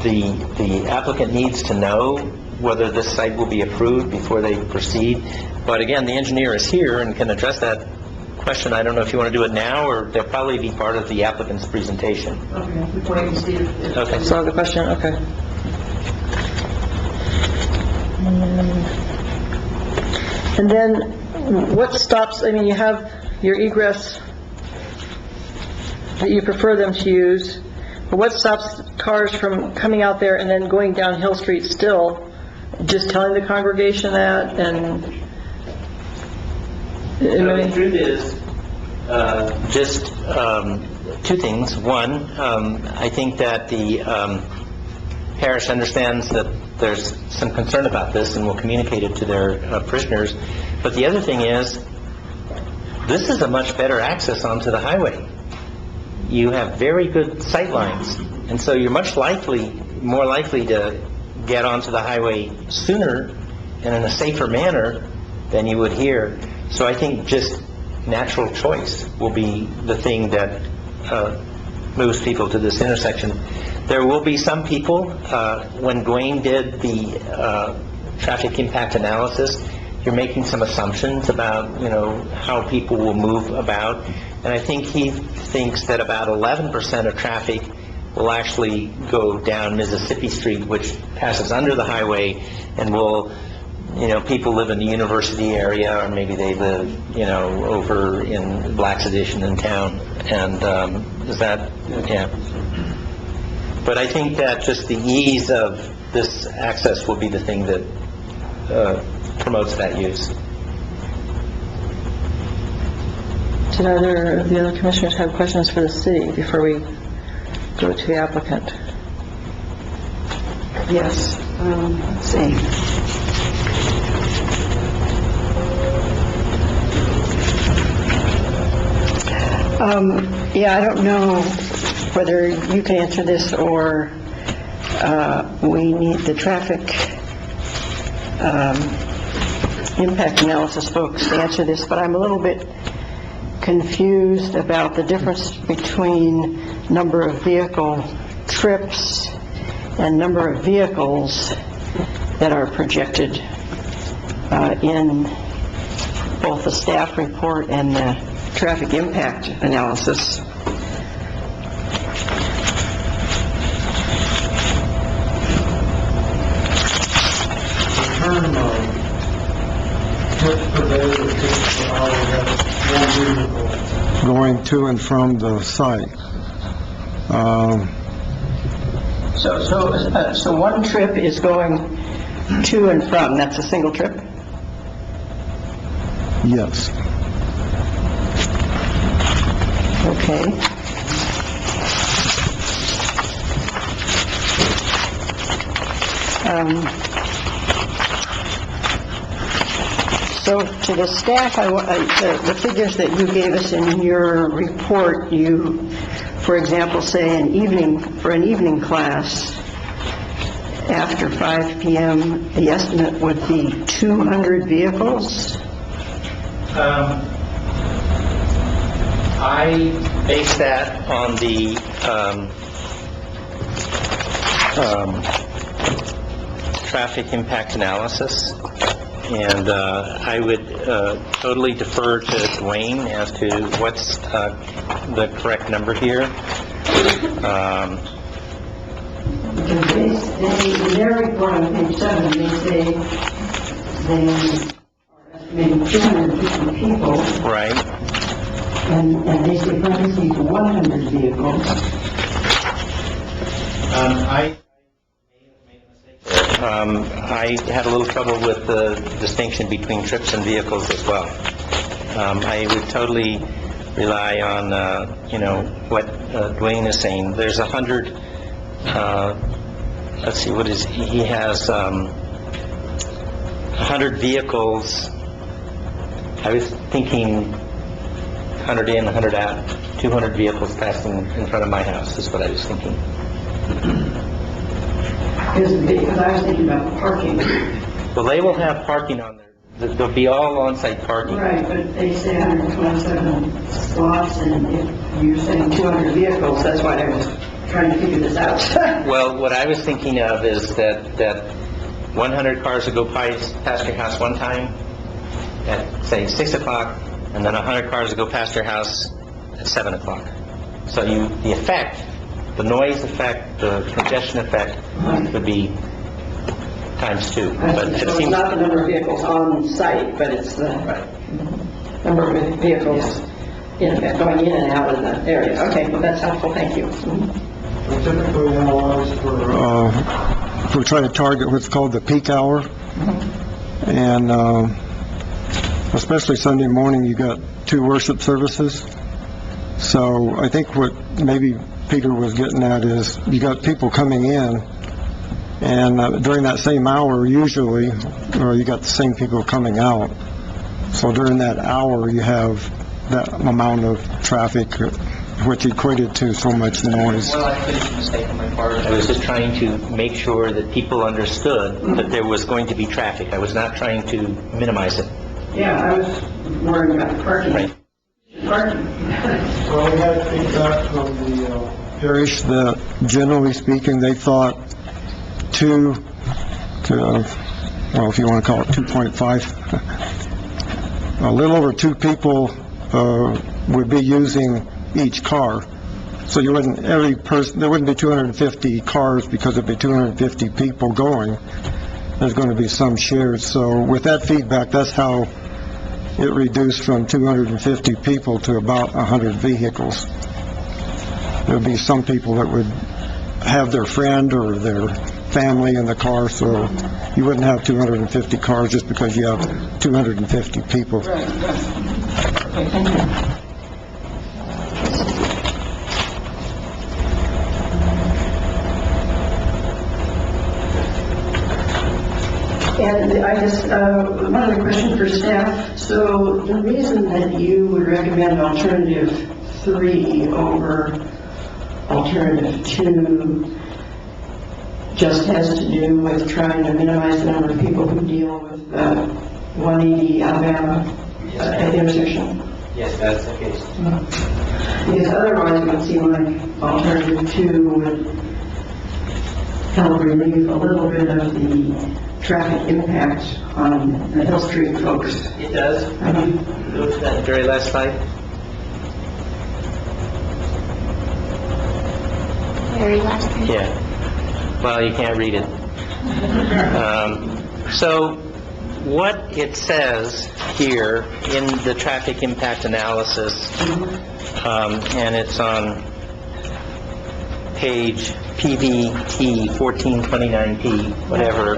the applicant needs to know whether this site will be approved before they proceed. But again, the engineer is here and can address that question. I don't know if you want to do it now, or they'll probably be part of the applicant's presentation. Okay, before you see it. Okay. So the question, okay. And then what stops, I mean, you have your egress that you prefer them to use, but what stops cars from coming out there and then going down Hill Street still? Just telling the congregation that, and... So the truth is, just two things. One, I think that parish understands that there's some concern about this and will communicate it to their parishioners. But the other thing is, this is a much better access onto the highway. You have very good sight lines, and so you're more likely to get onto the highway sooner and in a safer manner than you would here. So I think just natural choice will be the thing that moves people to this intersection. There will be some people, when Dwayne did the traffic impact analysis, you're making some assumptions about, how people will move about. And I think he thinks that about 11% of traffic will actually go down Mississippi Street, which passes under the highway, and will, people live in the university area, or maybe they live, over in Black's Addition in town. And yeah. But I think that just the ease of this access will be the thing that promotes that use. Did either of the other commissioners have questions for the city before we go to the applicant? Yes, let's see. Yeah, I don't know whether you can answer this or we need the traffic impact analysis folks to answer this, but I'm a little bit confused about the difference between number of vehicle trips and number of vehicles that are projected in both the staff report and the traffic impact analysis. Going to and from the site. So one trip is going to and from, that's a single trip? Yes. Okay. So to the staff, the figures that you gave us in your report, you, for example, say for an evening class after 5 p.m., the estimate would be 200 vehicles? I base that on the traffic impact analysis, and I would totally defer to Dwayne as to what's the correct number here. Because in their report on page 7, they say they are estimating 250 people. Right. And they say parentheses 100 vehicles. I had a little trouble with the distinction between trips and vehicles as well. I would totally rely on, what Dwayne is saying. There's 100, let's see, he has 100 vehicles. I was thinking 100 in, 100 out, 200 vehicles passing in front of my house is what I was thinking. Because I was thinking about parking. Well, they will have parking on there. There'll be all on-site parking. Right, but they say 127 slots, and if you're saying 200 vehicles, that's why I was trying to figure this out. Well, what I was thinking of is that 100 cars will go past your house one time at, say, 6 o'clock, and then 100 cars will go past your house at 7 o'clock. So the effect, the noise effect, the congestion effect would be times 2. But it So it's seems not the number of vehicles on site, but it's the number of vehicles going in and out of the area. Okay, well, that's helpful, thank you. We typically analyze we try to target what's called the peak hour. And especially Sunday morning, you got 2 worship services. So I think what maybe Peter was getting at is you got people coming in And during that same hour, usually, you got the same people coming out. So during that hour, you have that amount of traffic, which equated to so much noise. Well, I think it's a mistake on my part. I was just trying to make sure that people understood that there was going to be traffic. I was not trying to minimize it. Yeah, I was worried about parking. Right. Well, we had feedback from the parish that, generally speaking, they thought 2 to, well, if you want to call it 2.5, a little over 2 people would be using each car. So you wouldn't, every person, there wouldn't be 250 cars because there'd be 250 people going. There's going to be some shared. So with that feedback, that's how it reduced from 250 people to about 100 vehicles. There'd be some people that would have their friend or their family in the car, so you wouldn't have 250 cars just because you have 250 people. Right. Okay, thank you. And I just, one other question for staff. So the reason that you would recommend alternative 3 over alternative 2 just has to do with trying to minimize the number of people who deal with 180 Alabama at the intersection? Yes, that's the case. Because otherwise it would seem like alternative 2 would help relieve a little bit of the traffic impact on the Hill Street folks. It does. Go to that very last slide. Very last one. Yeah. Well, you can't read it. So what it says here in the traffic impact analysis, and it's on page PVT 1429P, whatever,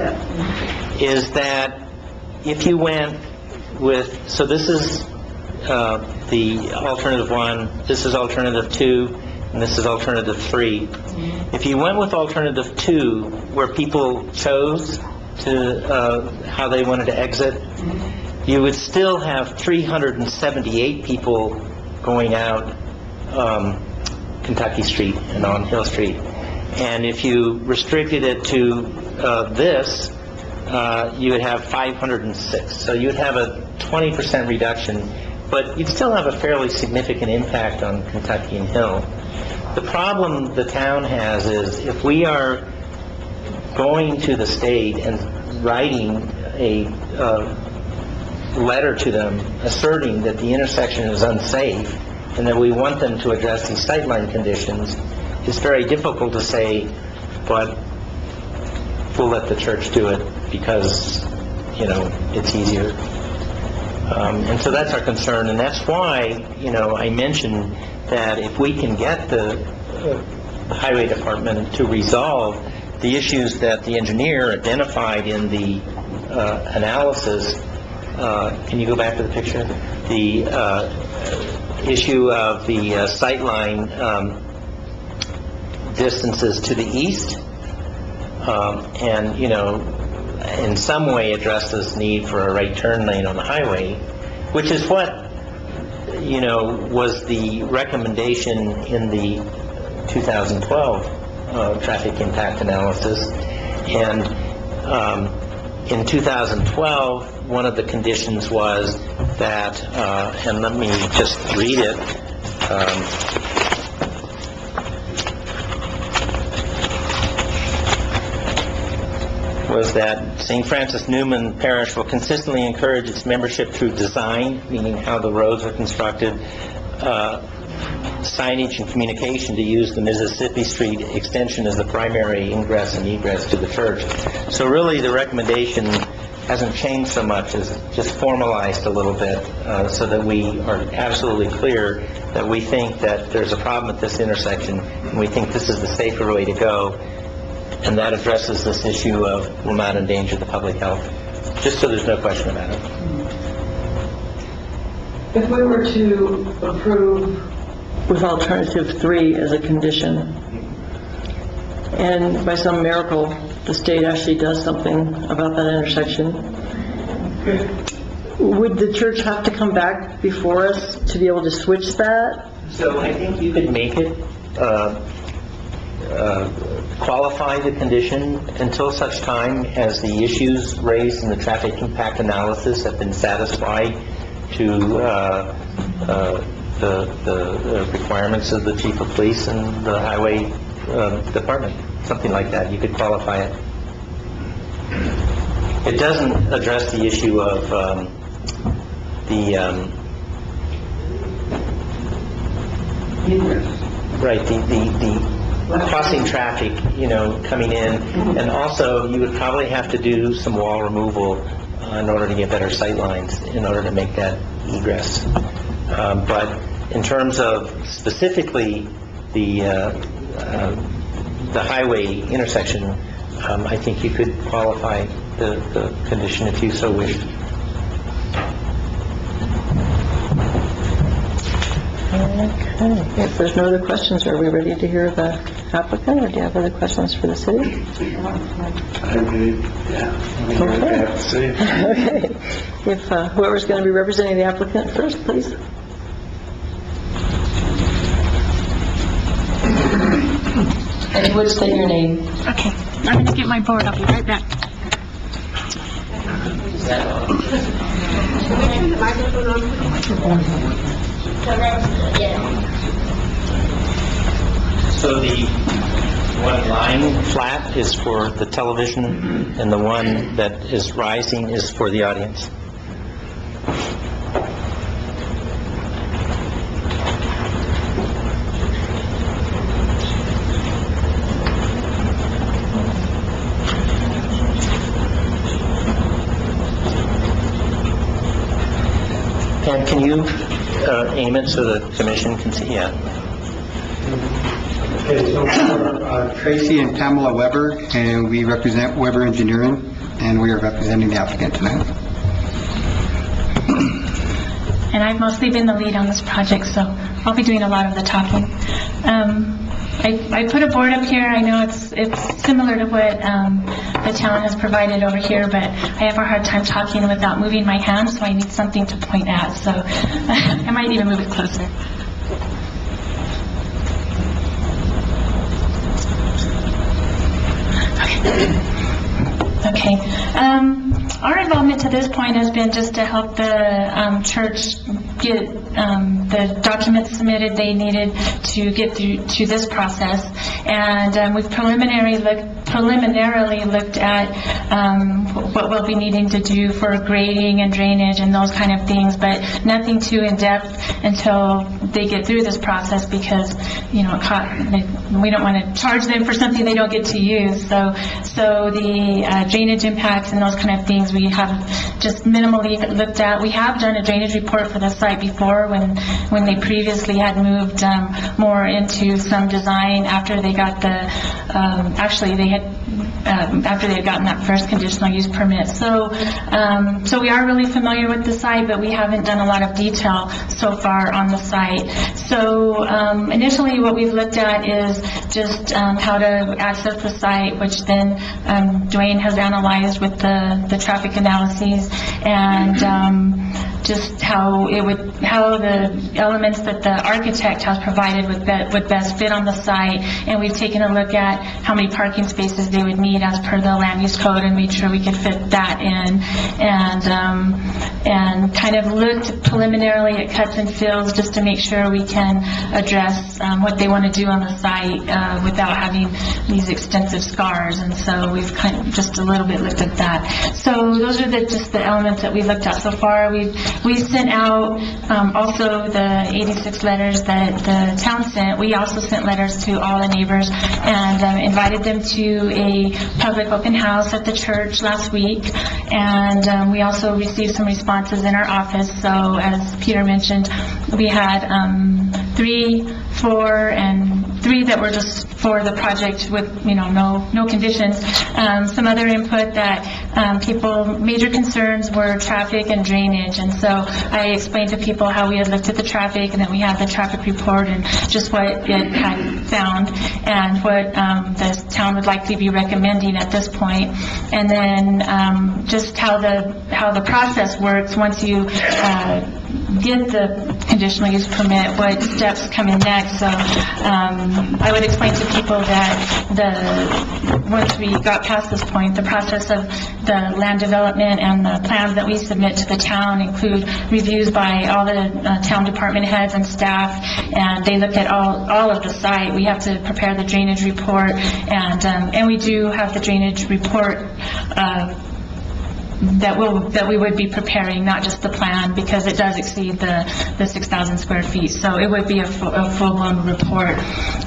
is that if you went with, so this is the alternative 1, this is alternative 2, and this is alternative 3. If you went with alternative 2, where people chose to how they wanted to exit, you would still have 378 people going out Kentucky Street and on Hill Street. And if you restricted it to this, you would have 506. So you would have a 20% reduction, but you'd still have a fairly significant impact on Kentucky and Hill. The problem the town has is if we are going to the state and writing a letter to them asserting that the intersection is unsafe and that we want them to address these sightline conditions, it's very difficult to say, but we'll let the church do it because, it's easier. And so that's our concern, and that's why, I mentioned that if we can get the highway department to resolve the issues that the engineer identified in the analysis, can you go back to the picture? The issue of the sightline distances to the east, and, in some way address this need for a right turn lane on the highway, which is what, was the recommendation in the 2012 traffic impact analysis. And in 2012, one of the conditions was that, and let me just read it, was that St. Francis Newman Parish will consistently encourage its membership through design, meaning how the roads are constructed, signage and communication to use the Mississippi Street extension as the primary ingress and egress to the church. So really the recommendation hasn't changed so much, as just formalized a little bit, so that we are absolutely clear that we think that there's a problem at this intersection and we think this is the safer way to go. And that addresses this issue of will not endanger the public health, just so there's no question about it. If we were to approve with alternative 3 as a condition, and by some miracle, the state actually does something about that intersection, would the church have to come back before us to be able to switch that? So I think you could make it, qualify the condition until such time as the issues raised in the traffic impact analysis have been satisfied to the requirements of the chief of police and the highway department, something like that. You could qualify it. It doesn't address the issue of the crossing traffic, coming in, and also you would probably have to do some wall removal in order to get better sight lines, in order to make that egress. But in terms of specifically the highway intersection, I think you could qualify the condition if you so wished. Okay. If there's no other questions, are we ready to hear the applicant, or do you have other questions for the city? Okay. If whoever's going to be representing the applicant first, please. And you would state your name. Okay, I'm going to get my board. I'll be right back. So the one line flat is for the television, and the one that is rising is for the audience. And can you aim it so the commission can see? Yeah. Okay, so we're Tracy and Pamela Weber, and we represent Weber Engineering, and we are representing the applicant tonight. And I've mostly been the lead on this project, so I'll be doing a lot of the talking. I put a board up here. I know it's similar to what the town has provided over here, but I have a hard time talking without moving my hands, so I need something to point at. So I might even move it closer. Okay. Our involvement to this point has been just to help the church get the documents submitted they needed to get through to this process, and we've preliminarily looked at what we'll be needing to do for grading and drainage and those kind of things, but nothing too in-depth until they get through this process, because we don't want to charge them for something they don't get to use. So the drainage impacts and those kind of things we have just minimally looked at. We have done a drainage report for the site before when they previously had moved more into some design after they got after they had gotten that first conditional use permit. So we are really familiar with the site, but we haven't done a lot of detail so far on the site. So initially what we've looked at is just how to access the site, which then Dwayne has analyzed with the traffic analyses, and just how the elements that the architect has provided would best fit on the site. And we've taken a look at how many parking spaces they would need as per the land use code, and made sure we could fit that in, and kind of looked preliminarily at cuts and fills just to make sure we can address what they want to do on the site without having these extensive scars. And so we've kind of just a little bit looked at that. So those are just the elements that we looked at so far. We sent out also the 86 letters that the town sent. We also sent letters to all the neighbors and invited them to a public open house at the church last week. And we also received some responses in our office. So as Peter mentioned, we had 3, 4, and 3 that were just for the project with, no conditions. Some other input that major concerns were traffic and drainage, and so I explained to people how we had looked at the traffic, and that we had the traffic report, and just what it had found, and what the town would likely be recommending at this point. And then just how the process works once you get the conditional use permit, what steps come in next. So I would explain to people that once we got past this point, the process of the land development and the plans that we submit to the town include reviews by all the town department heads and staff, and they look at all of the site. We have to prepare the drainage report, and we do have the drainage report that we would be preparing, not just the plan, because it does exceed the 6,000 square feet. So it would be a full-blown report.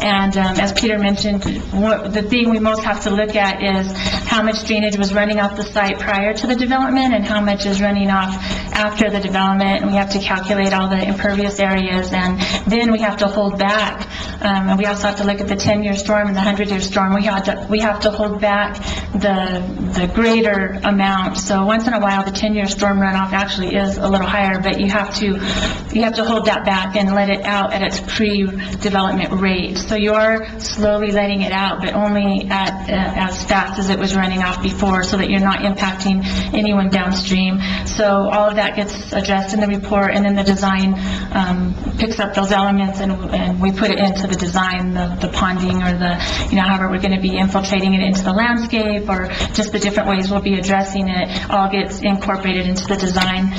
And as Peter mentioned, the thing we most have to look at is how much drainage was running off the site prior to the development and how much is running off after the development. And we have to calculate all the impervious areas, and then we have to hold back. And we also have to look at the 10-year storm and the 100-year storm. We have to hold back the greater amount. So once in a while, the 10-year storm runoff actually is a little higher, but you have to hold that back and let it out at its pre-development rate. So you are slowly letting it out, but only at as fast as it was running off before, so that you're not impacting anyone downstream. So all of that gets addressed in the report, and then the design picks up those elements, and we put it into the design, the ponding, or however we're going to be infiltrating it into the landscape, or just the different ways we'll be addressing it, all gets incorporated into the design.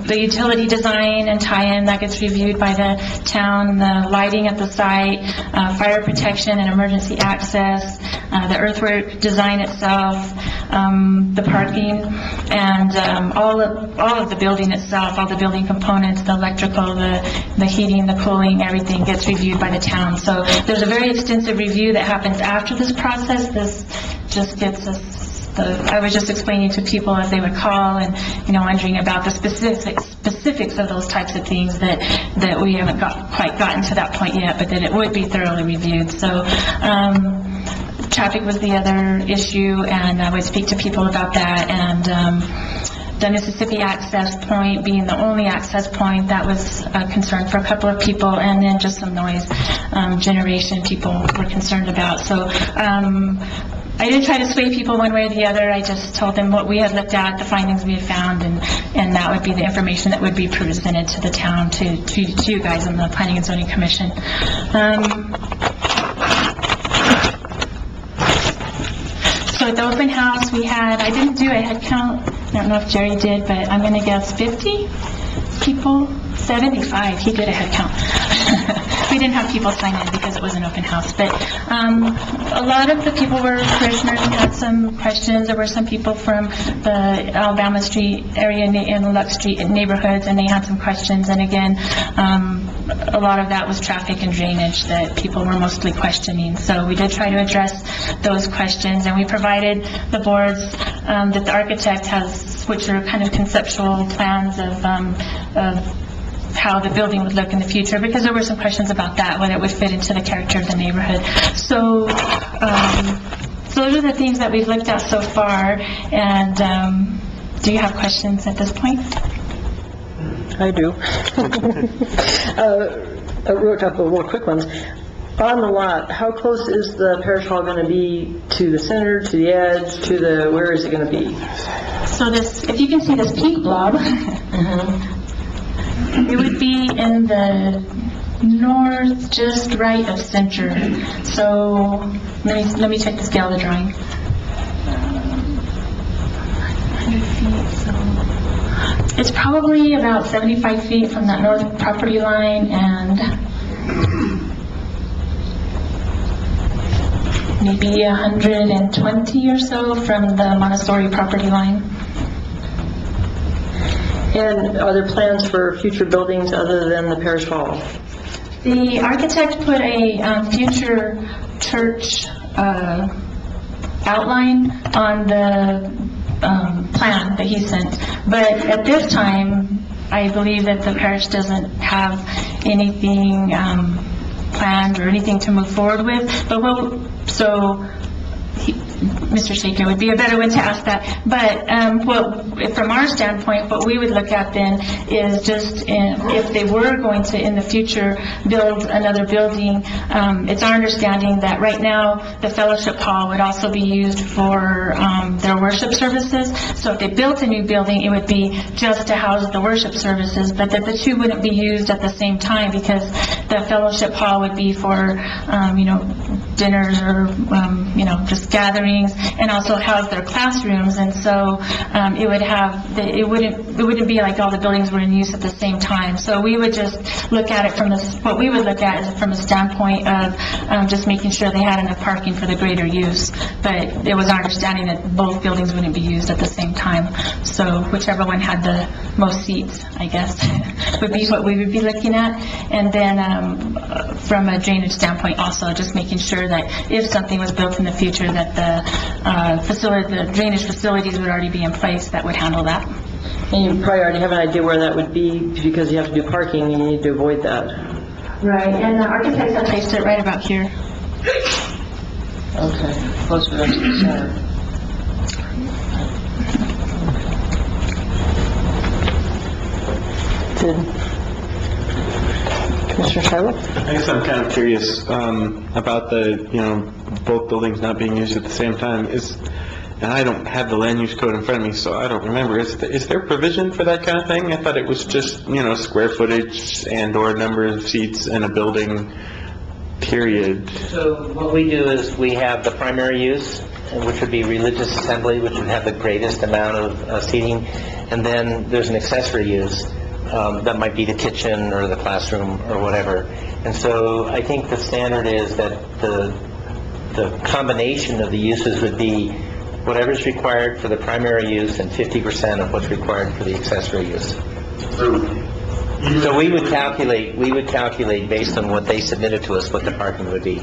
The utility design and tie-in, that gets reviewed by the town, the lighting at the site, fire protection and emergency access, the earthwork design itself, the parking, and all of the building itself, all the building components, the electrical, the heating, the cooling, everything gets reviewed by the town. So there's a very extensive review that happens after this process. This just gets us I was just explaining to people as they would call and, wondering about the specifics of those types of things that we haven't quite gotten to that point yet, but that it would be thoroughly reviewed. So traffic was the other issue, and I would speak to people about that. And the Mississippi access point being the only access point, that was a concern for a couple of people, and then just some noise generation people were concerned about. So I didn't try to sway people one way or the other. I just told them what we had looked at, the findings we had found, and that would be the information that would be presented to the town, to you guys on the Planning and Zoning Commission. So at the open house, I didn't do a head count. I don't know if Jerry did, but I'm going to guess 50 people, 75. He did a head count. We didn't have people sign in because it was an open house, but a lot of the people were parishioners and had some questions. There were some people from the Alabama Street area and the Lux Street neighborhoods, and they had some questions. And again, a lot of that was traffic and drainage that people were mostly questioning. So we did try to address those questions, and we provided the boards that the architect has, which are kind of conceptual plans of how the building would look in the future, because there were some questions about that, whether it would fit into the character of the neighborhood. So those are the things that we've looked at so far. And do you have questions at this point? I do. I wrote up a couple of quick ones. On the lot, how close is the parish hall going to be to the center, to the edge, where is it going to be? So if you can see this pink blob, it would be in the north, just right of center. So let me check the scale of the drawing. 100 feet, so it's probably about 75 feet from that north property line, and maybe 120 or so from the Montessori property line. And are there plans for future buildings other than the parish hall? The architect put a future church outline on the plan that he sent. But at this time, I believe that the parish doesn't have anything planned or anything to move forward with, but Mr. Shaker would be a better one to ask that. But from our standpoint, what we would look at then is just if they were going to, in the future, build another building, it's our understanding that right now, the fellowship hall would also be used for their worship services. So if they built a new building, it would be just to house the worship services, but that the two wouldn't be used at the same time, because the fellowship hall would be for, dinners or, just gatherings, and also house their classrooms. And so it wouldn't be like all the buildings were in use at the same time. So we would just look at it from what we would look at is from a standpoint of just making sure they had enough parking for the greater use. But it was our understanding that both buildings wouldn't be used at the same time. So whichever one had the most seats, I guess, would be what we would be looking at. And then from a drainage standpoint also, just making sure that if something was built in the future, that the drainage facilities would already be in place that would handle that. And you probably already have an idea where that would be, because you have to do parking, and you need to avoid that. Right, and the architects have placed it right about here. Okay, closer to the center. Commissioner Charlotte? I guess I'm kind of curious about the, both buildings not being used at the same time. And I don't have the land use code in front of me, so I don't remember. Is there provision for that kind of thing? I thought it was just, square footage and/or number of seats in a building, period. So what we do is we have the primary use, which would be religious assembly, which would have the greatest amount of seating, and then there's an accessory use. That might be the kitchen or the classroom or whatever. And so I think the standard is that the combination of the uses would be whatever's required for the primary use and 50% of what's required for the accessory use. So we would calculate based on what they submitted to us what the parking would be.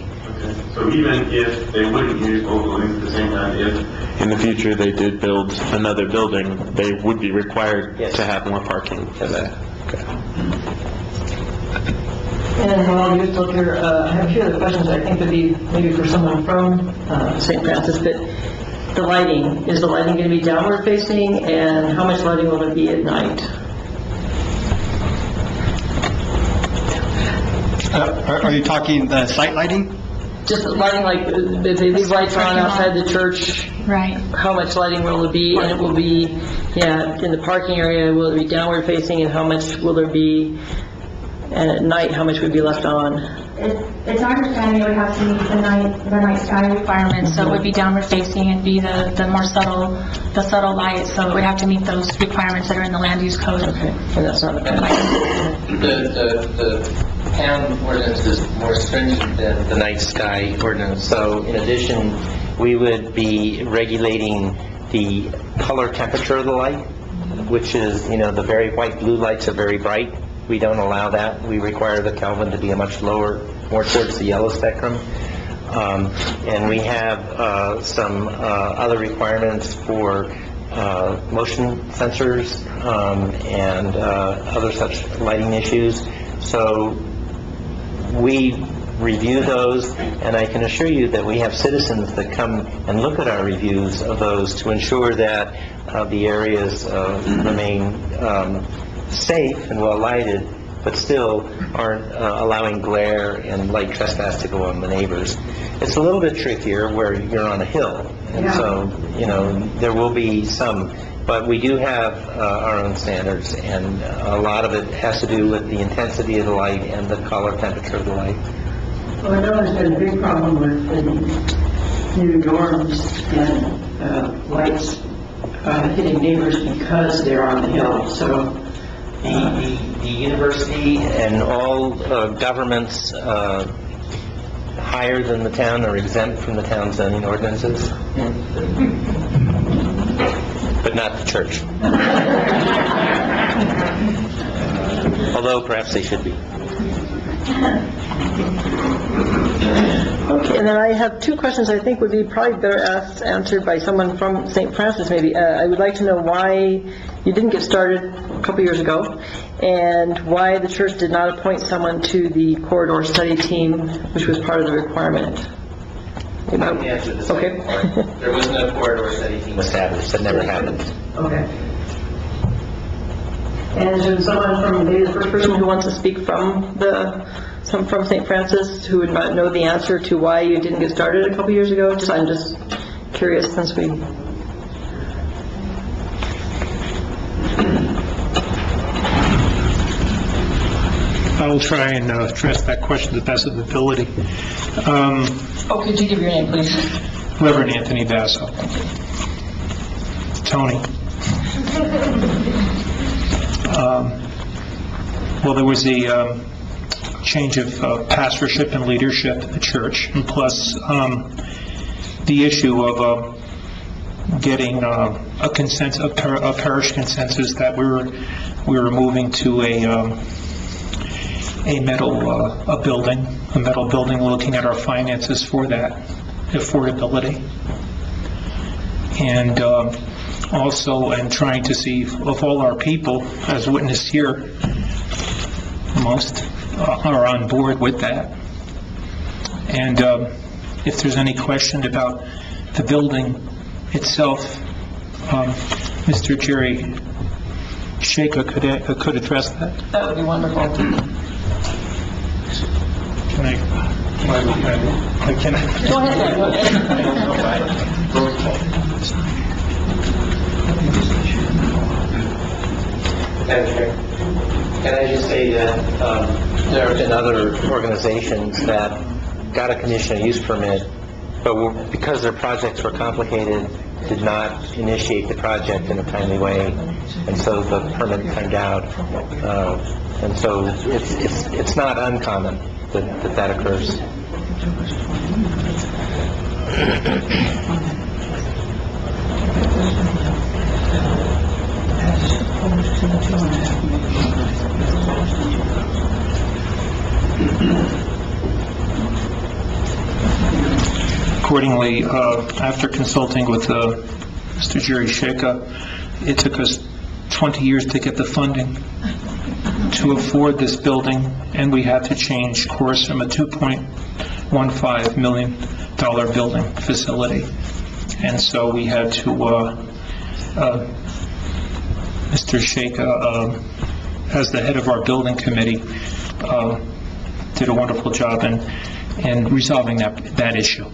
So even if they wouldn't use both buildings at the same time, if in the future they did build another building, they would be required to have more parking for that? Okay. And while you're still here, I have a few other questions I think would be maybe for someone from St. Francis, but the lighting, is the lighting going to be downward facing, and how much lighting will it be at night? Are you talking the site lighting? Just lighting, like, if they leave lights on outside the church, Right. how much lighting will it be? And it will be, in the parking area, will it be downward facing, and how much will there be? And at night, how much would be left on? It's our understanding it would have to meet the night sky requirements, so it would be downward facing and be the more subtle light, so it would have to meet those requirements that are in the land use code. Okay, and that's not a The town ordinance is more stringent than the night sky ordinance. So in addition, we would be regulating the color temperature of the light, which is, the very white blue lights are very bright. We don't allow that. We require the Kelvin to be a much lower, more towards the yellow spectrum. And we have some other requirements for motion sensors and other such lighting issues. So we review those, and I can assure you that we have citizens that come and look at our reviews of those to ensure that the areas remain safe and well lighted, but still aren't allowing glare and light trespass to go on the neighbors. It's a little bit trickier where you're on a hill, and so, there will be some, but we do have our own standards, and a lot of it has to do with the intensity of the light and the color temperature of the light. Well, I know there's been a big problem with the new dorms and lights hitting neighbors because they're on the hill, so... The university and all governments higher than the town are exempt from the town's zoning ordinances, but not the church. Although perhaps they should be. Okay, and then I have two questions I think would be probably better answered by someone from St. Francis, maybe. I would like to know why you didn't get started a couple years ago, and why the church did not appoint someone to the corridor study team, which was part of the requirement. Let me answer the second part. There was no corridor study team established. That never happened. Okay. And is there someone from, maybe the first person who wants to speak from from St. Francis who would not know the answer to why you didn't get started a couple years ago? I'm just curious since we... I will try and address that question to the best of ability. could you give your name, please? Reverend Anthony Basso. Tony. Well, there was a change of pastorship and leadership in the church, and plus the issue of getting a parish consensus that we were moving to a metal building, looking at our finances for that affordability, and also and trying to see if all our people, as witnessed here, most are on board with that. And if there's any question about the building itself, Mr. Jerry Shaka could address that. That would be wonderful. Can I? Go ahead. Can I just say that there have been other organizations that got a conditional use permit, but because their projects were complicated, did not initiate the project in a timely way, and so the permit timed out. And so it's not uncommon that occurs. Accordingly, after consulting with Mr. Jerry Shaka, it took us 20 years to get the funding to afford this building, and we had to change course from a $2.15 million building facility. And so we had to, Mr. Shaka, as the head of our building committee, did a wonderful job in resolving that issue.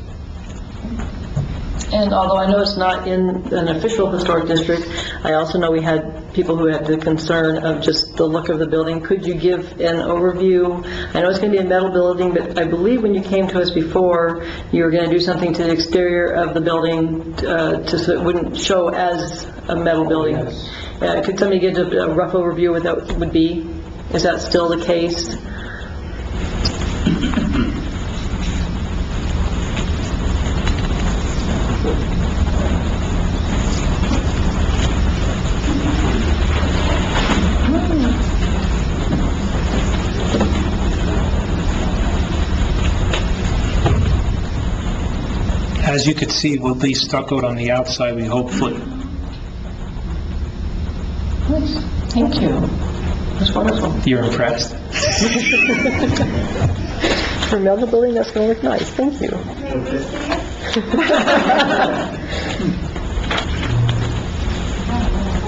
And although I know it's not in an official historic district, I also know we had people who had the concern of just the look of the building. Could you give an overview? I know it's going to be a metal building, but I believe when you came to us before, you were going to do something to the exterior of the building so it wouldn't show as a metal building. Could somebody give a rough overview of what that would be? Is that still the case? As you could see, we'll be stuccoed on the outside, we hopefully. Thank you. That's wonderful. You're impressed? For a metal building, that's going to look nice. Thank you.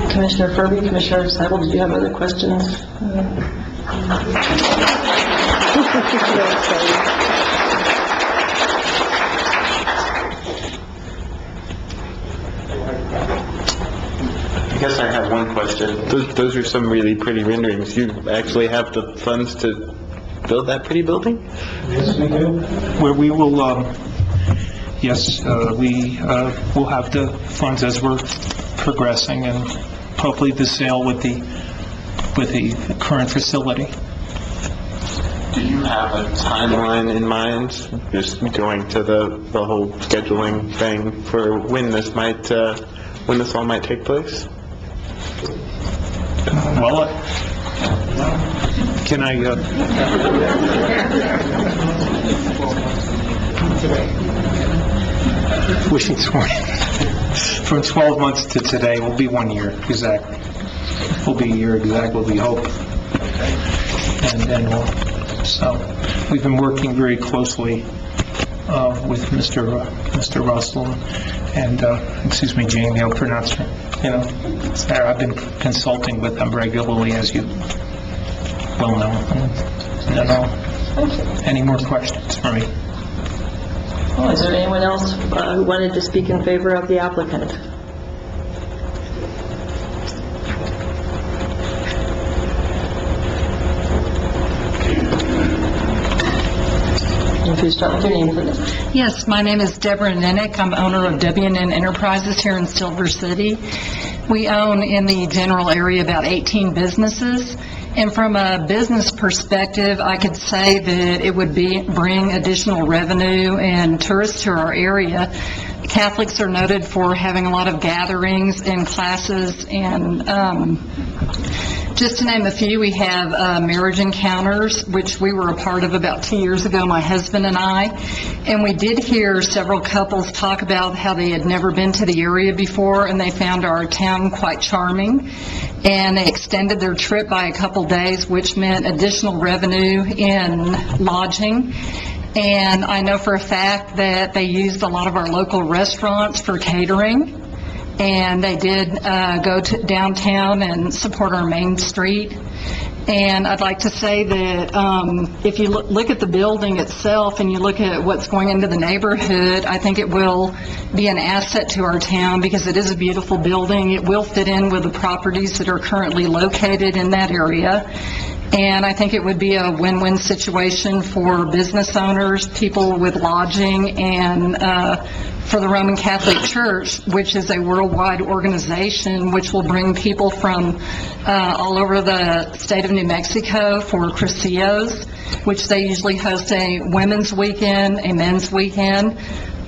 Commissioner Furby, Commissioner Seibel, did you have other questions? I guess I have one question. Those are some really pretty renderings. You actually have the funds to build that pretty building? Yes, we do. Where we will, we will have the funds as we're progressing, and hopefully the sale with the current facility. Do you have a timeline in mind, just going to the whole scheduling thing for when this all might take place? Well, Can I, wishing sworn from 12 months to today will be 1 year, exactly. Will be a year exactly, we hope. And then so, we've been working very closely with Mr. Russell and, Jamie, I'll pronounce her, Sarah. I've been consulting with them regularly, as you well know. Any more questions for me? Is there anyone else who wanted to speak in favor of the applicant? If you start with your name, please. Yes, my name is Deborah Nenick. I'm owner of W&N Enterprises here in Silver City. We own in the general area about 18 businesses. And from a business perspective, I could say that it would bring additional revenue and tourists to our area. Catholics are noted for having a lot of gatherings and classes, and just to name a few, we have marriage encounters, which we were a part of about 2 years ago, my husband and I. And we did hear several couples talk about how they had never been to the area before, and they found our town quite charming. And they extended their trip by a couple days, which meant additional revenue in lodging. And I know for a fact that they used a lot of our local restaurants for catering. And they did go to downtown and support our main street. And I'd like to say that if you look at the building itself and you look at what's going into the neighborhood, I think it will be an asset to our town because it is a beautiful building. It will fit in with the properties that are currently located in that area. And I think it would be a win-win situation for business owners, people with lodging, and for the Roman Catholic Church, which is a worldwide organization which will bring people from all over the state of New Mexico for Cruceos, which they usually host a women's weekend, a men's weekend,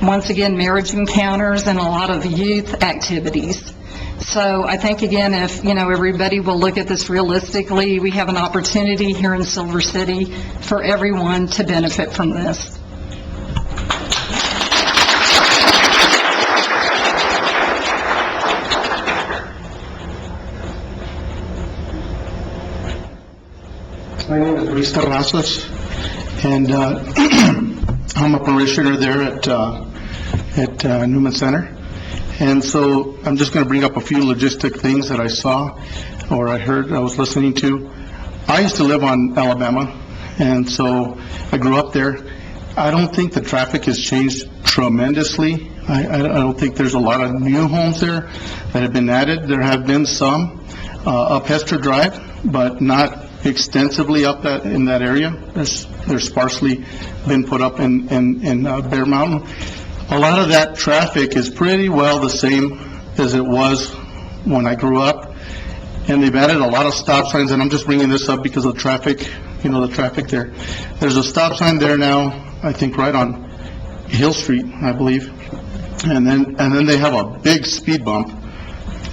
once again, marriage encounters, and a lot of youth activities. So I think, again, if, everybody will look at this realistically, we have an opportunity here in Silver City for everyone to benefit from this. My name is Luis Terrazas, and I'm a parishioner there at Newman Center. And so I'm just going to bring up a few logistic things that I saw or I heard, I was listening to. I used to live on Alabama, and so I grew up there. I don't think the traffic has changed tremendously. I don't think there's a lot of new homes there that have been added. There have been some up Hester Drive, but not extensively up in that area. There's sparsely been put up in Bear Mountain. A lot of that traffic is pretty well the same as it was when I grew up, and they've added a lot of stop signs, and I'm just bringing this up because of traffic, the traffic there. There's a stop sign there now, I think right on Hill Street, I believe, and then they have a big speed bump,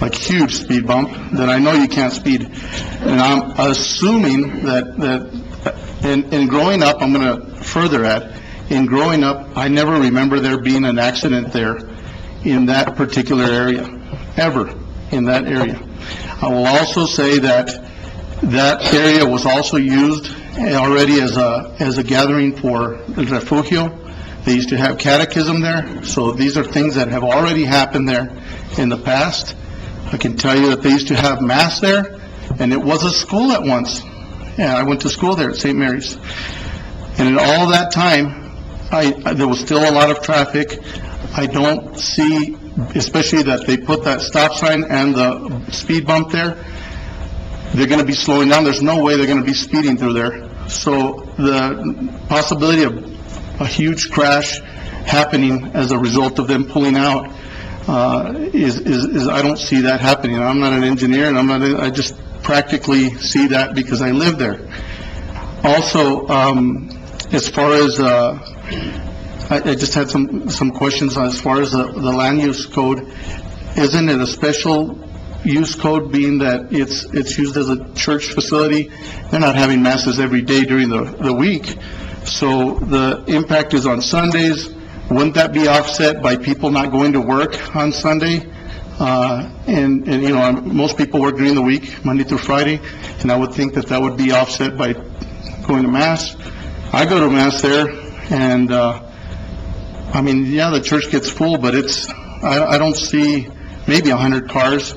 like huge speed bump, that I know you can't speed. And I'm assuming that in growing up, I'm going to further add, in growing up, I never remember there being an accident there in that particular area, ever in that area. I will also say that area was also used already as a gathering for the refugio. They used to have catechism there, so these are things that have already happened there in the past. I can tell you that they used to have mass there, and it was a school at once. Yeah, I went to school there at St. Mary's. And in all that time, there was still a lot of traffic. I don't see, especially that they put that stop sign and the speed bump there, they're going to be slowing down. There's no way they're going to be speeding through there. So the possibility of a huge crash happening as a result of them pulling out is I don't see that happening. I'm not an engineer, and I just practically see that because I live there. Also, as far as I just had some questions as far as the land use code. Isn't it a special use code being that it's used as a church facility. They're not having masses every day during the week. So the impact is on Sundays. Wouldn't that be offset by people not going to work on Sunday? And you know, most people work during the week, Monday through Friday, and I would think that would be offset by going to Mass. I go to Mass there, and, I mean, yeah, the church gets full, but I don't see maybe 100 cars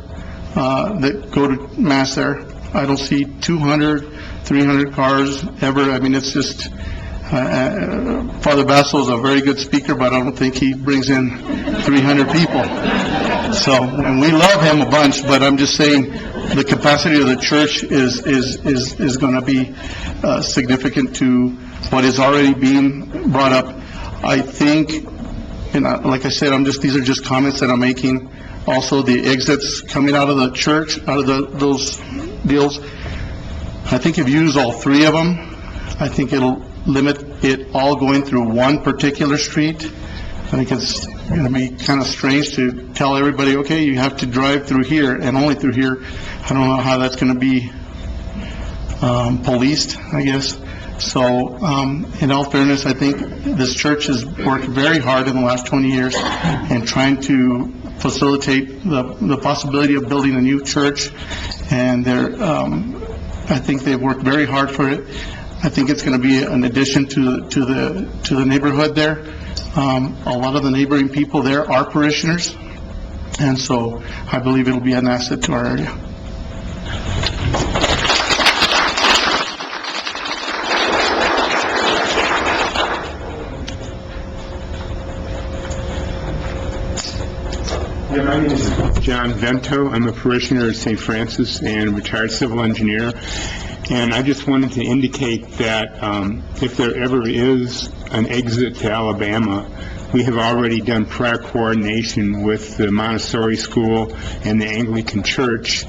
that go to Mass there. I don't see 200, 300 cars ever. I mean, it's just, Father Basil is a very good speaker, but I don't think he brings in 300 people. So, and we love him a bunch, but I'm just saying the capacity of the church is going to be significant to what is already being brought up. I think, and like I said, these are just comments that I'm making. Also, the exits coming out of the church, out of those deals, I think if you use all three of them, I think it'll limit it all going through one particular street. I think it's going to be kind of strange to tell everybody, okay, you have to drive through here and only through here. I don't know how that's going to be policed, I guess. So, in all fairness, I think this church has worked very hard in the last 20 years in trying to facilitate the possibility of building a new church, and I think they've worked very hard for it. I think it's going to be an addition to the neighborhood there. A lot of the neighboring people there are parishioners, and so I believe it'll be an asset to our area. Yeah, my name is John Vento. I'm a parishioner of St. Francis and retired civil engineer. And I just wanted to indicate that if there ever is an exit to Alabama, we have already done prior coordination with the Montessori School and the Anglican Church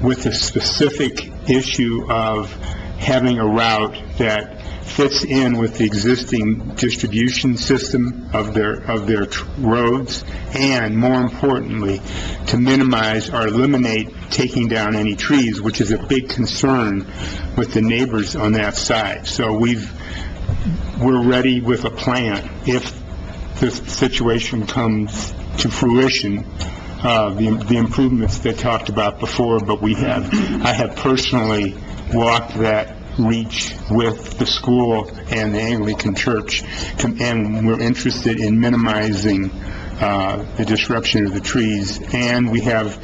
with the specific issue of having a route that fits in with the existing distribution system of their roads, and more importantly, to minimize or eliminate taking down any trees, which is a big concern with the neighbors on that side. So we're ready with a plan if this situation comes to fruition, the improvements they talked about before, but I have personally walked that reach with the school and the Anglican Church, and we're interested in minimizing the disruption of the trees, and we have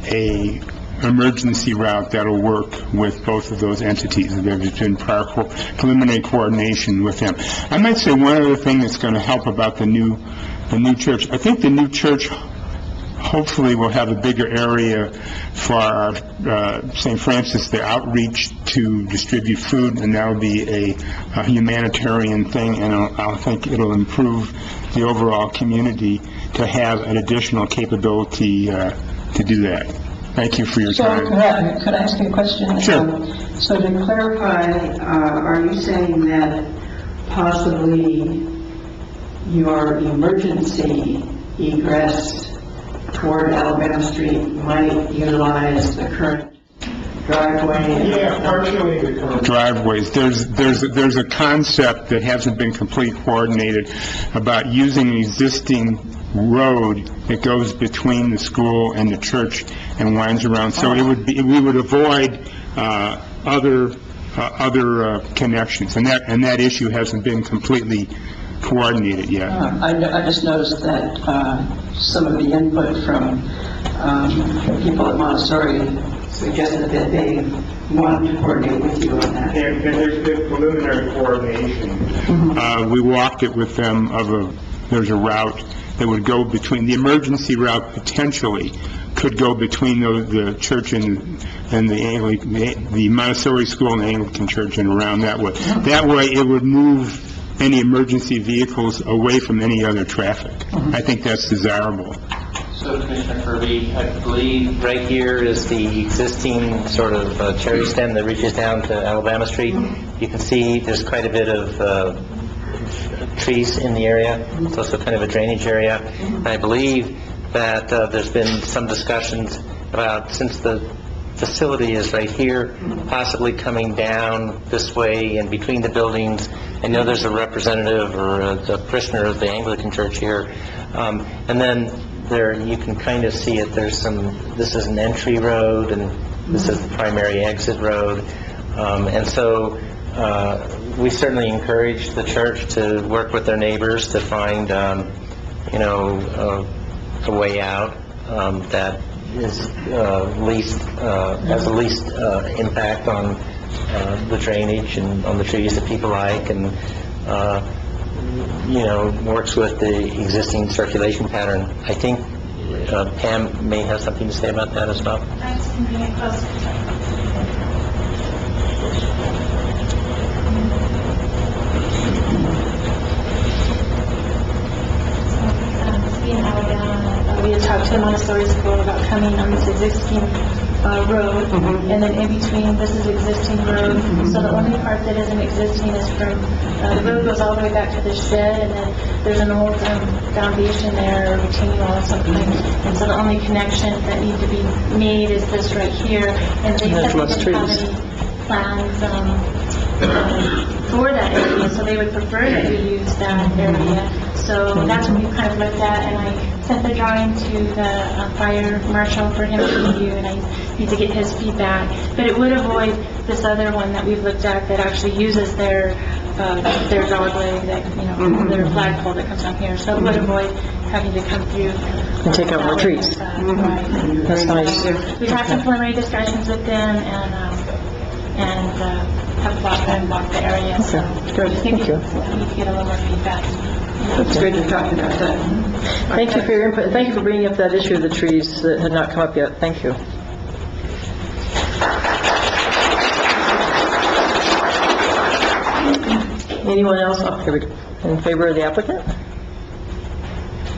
a emergency route that'll work with both of those entities. There's been prior preliminary coordination with them. I might say one other thing that's going to help about the new church. I think the new church hopefully will have a bigger area for our St. Francis, the outreach to distribute food, and that will be a humanitarian thing, and I think it'll improve the overall community to have an additional capability to do that. Thank you for your time. So could I ask you a question? Sure. So to clarify, are you saying that possibly your emergency egress toward Alabama Street might utilize the current driveway? Yeah, partially the current driveways. There's a concept that hasn't been completely coordinated about using an existing road that goes between the school and the church and winds around. So we would avoid other connections, and that issue hasn't been completely coordinated yet. I just noticed that some of the input from people at Montessori suggested that they want to coordinate with you on that. And there's been preliminary coordination. We walked it with them there's a route that would go between, the emergency route potentially could go between the church and the Montessori School and the Anglican Church and around that way. That way it would move any emergency vehicles away from any other traffic. I think that's desirable. So, Commissioner Kirby, I believe right here is the existing sort of cherry stem that reaches down to Alabama Street. You can see there's quite a bit of trees in the area. It's also kind of a drainage area. And I believe that there's been some discussions about, since the facility is right here, possibly coming down this way and between the buildings. I know there's a representative or a parishioner of the Anglican Church here. And then there, you can kind of see it, this is an entry road, and this is the primary exit road. And so we certainly encourage the church to work with their neighbors to find, a way out that is has the least impact on the drainage and on the trees that people like, and works with the existing circulation pattern. I think Pam may have something to say about that as well. I'm just moving it closer. We had talked to Montessori School about coming on this existing road, and then in between, this is existing road. So the only part that isn't existing is from, the road goes all the way back to the shed, and then there's an old foundation there, or retaining wall of some kind. And so the only connections that need to be made is this right here. And they didn't have any plans for that area, so they would prefer that we use that area. So that's what we kind of looked at, and I sent the drawing to the fire marshal for him to review, and I need to get his feedback. But it would avoid this other one that we've looked at that actually uses their dog leg, that, their flagpole that comes down here. So it would avoid having to come through. And take out more trees. Right. That's nice. We've had some preliminary discussions with them, and have walked the area. So Good, thank you. we need to get a little more feedback. It's good to talk about that. Thank you for your input. Thank you for bringing up that issue of the trees that had not come up yet. Thank you. Anyone else in favor of the applicant?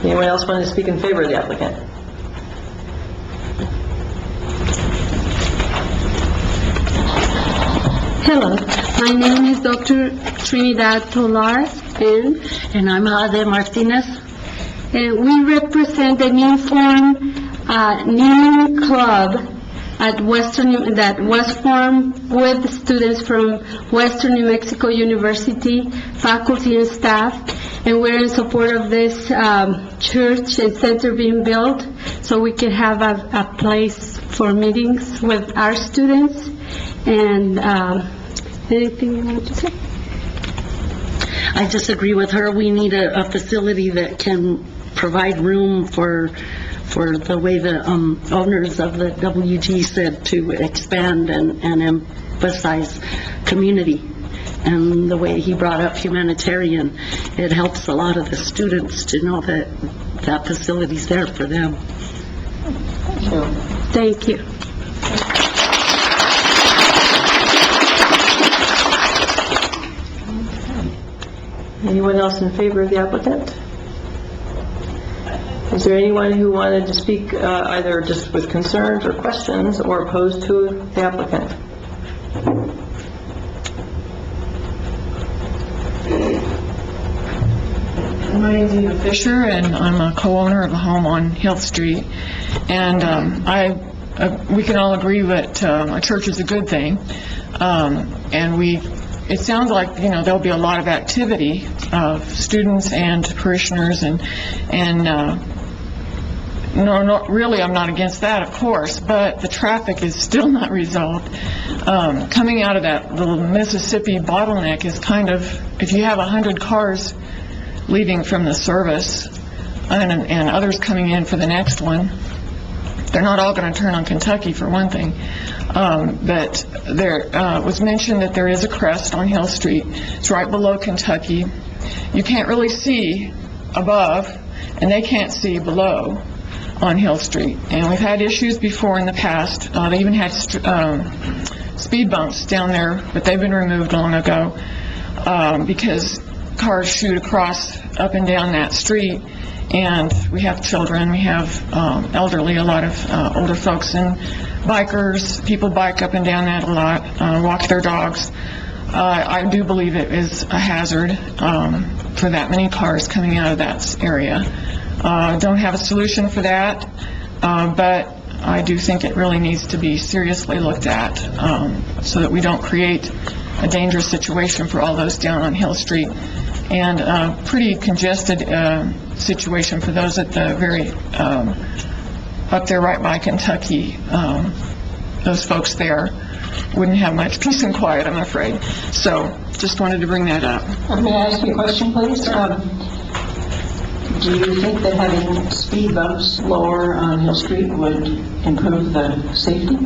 Anyone else want to speak in favor of the applicant? Hello, my name is Dr. Trinidad Tolar, and I'm Ade Martinez. We represent the new form Kneeling Club at that was formed with students from Western New Mexico University, faculty and staff, and we're in support of this church and center being built so we can have a place for meetings with our students. And anything you wanted to say? I disagree with her. We need a facility that can provide room for the way the owners of the WG said to expand and emphasize community. And the way he brought up humanitarian, it helps a lot of the students to know that that facility's there for them. Thank you. Anyone else in favor of the applicant? Is there anyone who wanted to speak either just with concerns or questions or opposed to the applicant? My name is Eva Fisher, and I'm a co-owner of a home on Hill Street. And we can all agree that a church is a good thing. And it sounds like, there'll be a lot of activity of students and parishioners, and really, I'm not against that, of course, but the traffic is still not resolved. Coming out of that little Mississippi bottleneck is kind of, if you have 100 cars leaving from the service and others coming in for the next one, they're not all going to turn on Kentucky, for one thing. But there was mentioned that there is a crest on Hill Street. It's right below Kentucky. You can't really see above, and they can't see below on Hill Street. And we've had issues before in the past. They even had speed bumps down there, but they've been removed long ago because cars shoot across up and down that street. And we have children, we have elderly, a lot of older folks, and bikers. People bike up and down that a lot, walk their dogs. I do believe it is a hazard for that many cars coming out of that area. Don't have a solution for that, but I do think it really needs to be seriously looked at, so that we don't create a dangerous situation for all those down on Hill Street, and a pretty congested situation for those at the very, up there right by Kentucky. Those folks there wouldn't have much peace and quiet, I'm afraid. So, just wanted to bring that up. May I ask you a question, please? Do you think that having speed bumps lower on Hill Street would improve the safety?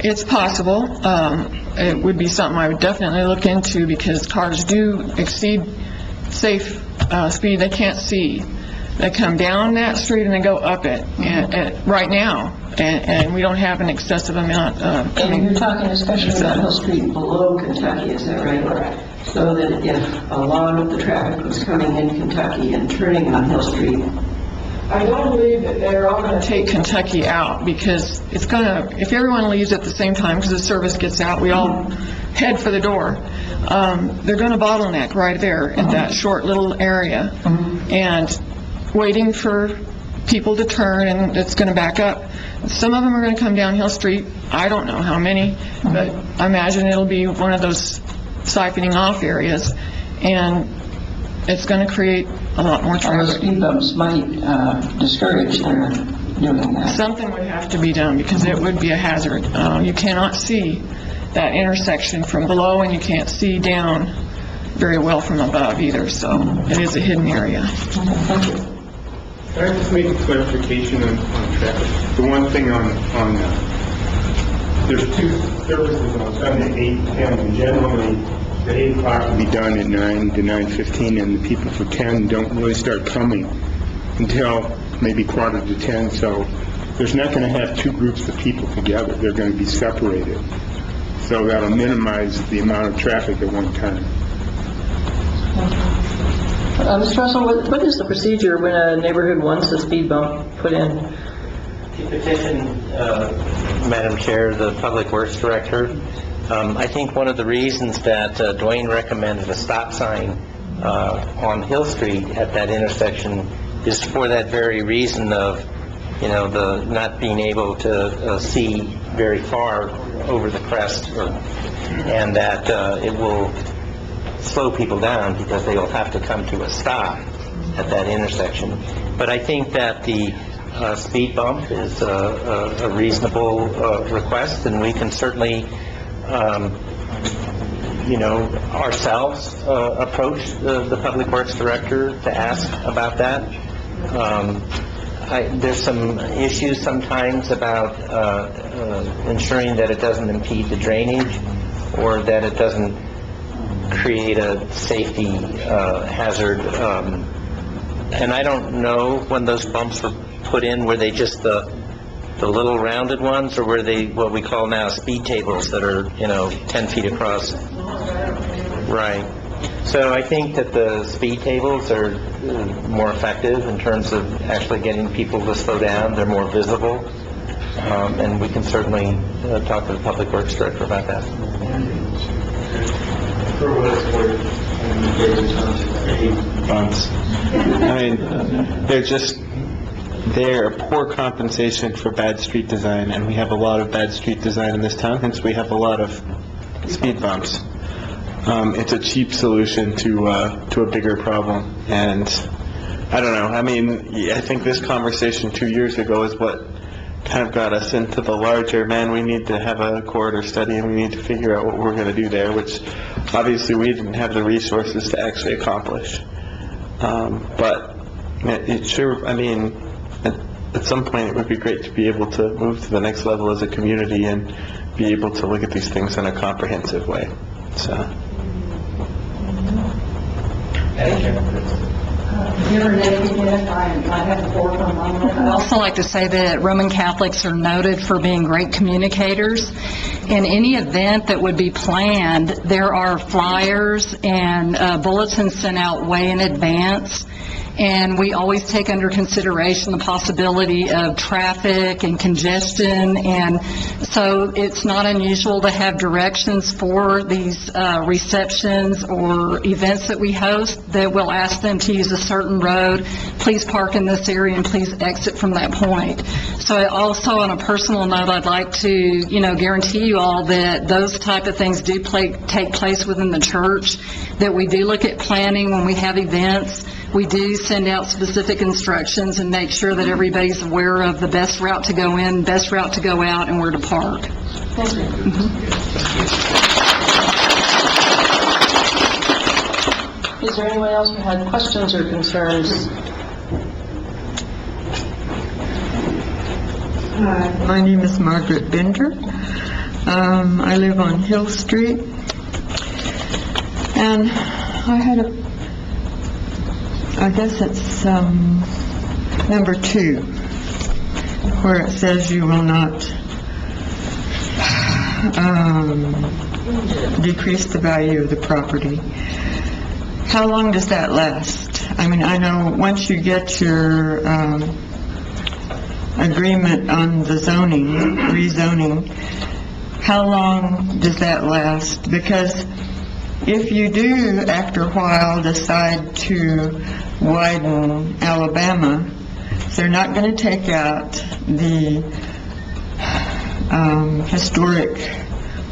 It's possible. It would be something I would definitely look into, because cars do exceed safe speed. They can't see. They come down that street and they go up it right now, and we don't have an excessive amount coming. And you're talking especially about Hill Street below Kentucky, is that right? Correct. So that if a lot of the traffic was coming in Kentucky and turning on Hill Street. I don't believe that they're all going to take Kentucky out, because it's going to, if everyone leaves at the same time, because the service gets out, we all head for the door. They're going to bottleneck right there in that short little area, and waiting for people to turn, and it's going to back up. Some of them are going to come down Hill Street. I don't know how many, but I imagine it'll be one of those siphoning off areas, and it's going to create a lot more traffic. Speed bumps might discourage their doing that. Something would have to be done, because it would be a hazard. You cannot see that intersection from below, and you can't see down very well from above either, so it is a hidden area. Thank you. Can I just make a clarification on traffic? The one thing on there's two services on Sunday, 8 to 10, and generally the 8 o'clock will be done at 9 to 9:15, and the people for 10 don't really start coming until maybe quarter to 10, so there's not going to have two groups of people together. They're going to be separated. So that'll minimize the amount of traffic at one time. Mr. Russell, what is the procedure when a neighborhood wants a speed bump put in? To petition, Madam Chair, the Public Works Director. I think one of the reasons that Dwayne recommended a stop sign on Hill Street at that intersection is for that very reason of, the not being able to see very far over the crest, and that it will slow people down because they will have to come to a stop at that intersection. But I think that the speed bump is a reasonable request, and we can certainly, ourselves approach the Public Works Director to ask about that. There's some issues sometimes about ensuring that it doesn't impede the drainage, or that it doesn't create a safety hazard. And I don't know when those bumps were put in, were they just the little rounded ones, or were they what we call now speed tables that are 10 feet across? Right. So I think that the speed tables are more effective in terms of actually getting people to slow down. They're more visible, and we can certainly talk to the Public Works Director about that. Bumps. They're a poor compensation for bad street design, and we have a lot of bad street design in this town, hence we have a lot of speed bumps. It's a cheap solution to a bigger problem, and I don't know. I think this conversation 2 years ago is what kind of got us into the larger, we need to have a corridor study and we need to figure out what we're going to do there, which obviously we didn't have the resources to actually accomplish. But it sure, at some point it would be great to be able to move to the next level as a community and be able to look at these things in a comprehensive way. So. I'd also like to say that Roman Catholics are noted for being great communicators. In any event that would be planned, there are flyers and bulletins sent out way in advance, and we always take under consideration the possibility of traffic and congestion, and so it's not unusual to have directions for these receptions or events that we host that will ask them to use a certain road, please park in this area and please exit from that point. So also on a personal note, I'd like to, guarantee you all that those type of things do take place within the church, that we do look at planning when we have events. We do send out specific instructions and make sure that everybody's aware of the best route to go in, best route to go out, and where to park. Thank you. Is there anyone else who had questions or concerns? Hi, my name is Margaret Bender. I live on Hill Street, and I guess it's number 2, where it says you will not decrease the value of the property. How long does that last? I mean, I know once you get your agreement on the rezoning, how long does that last? Because if you do, after a while, decide to widen Alabama, they're not going to take out the historic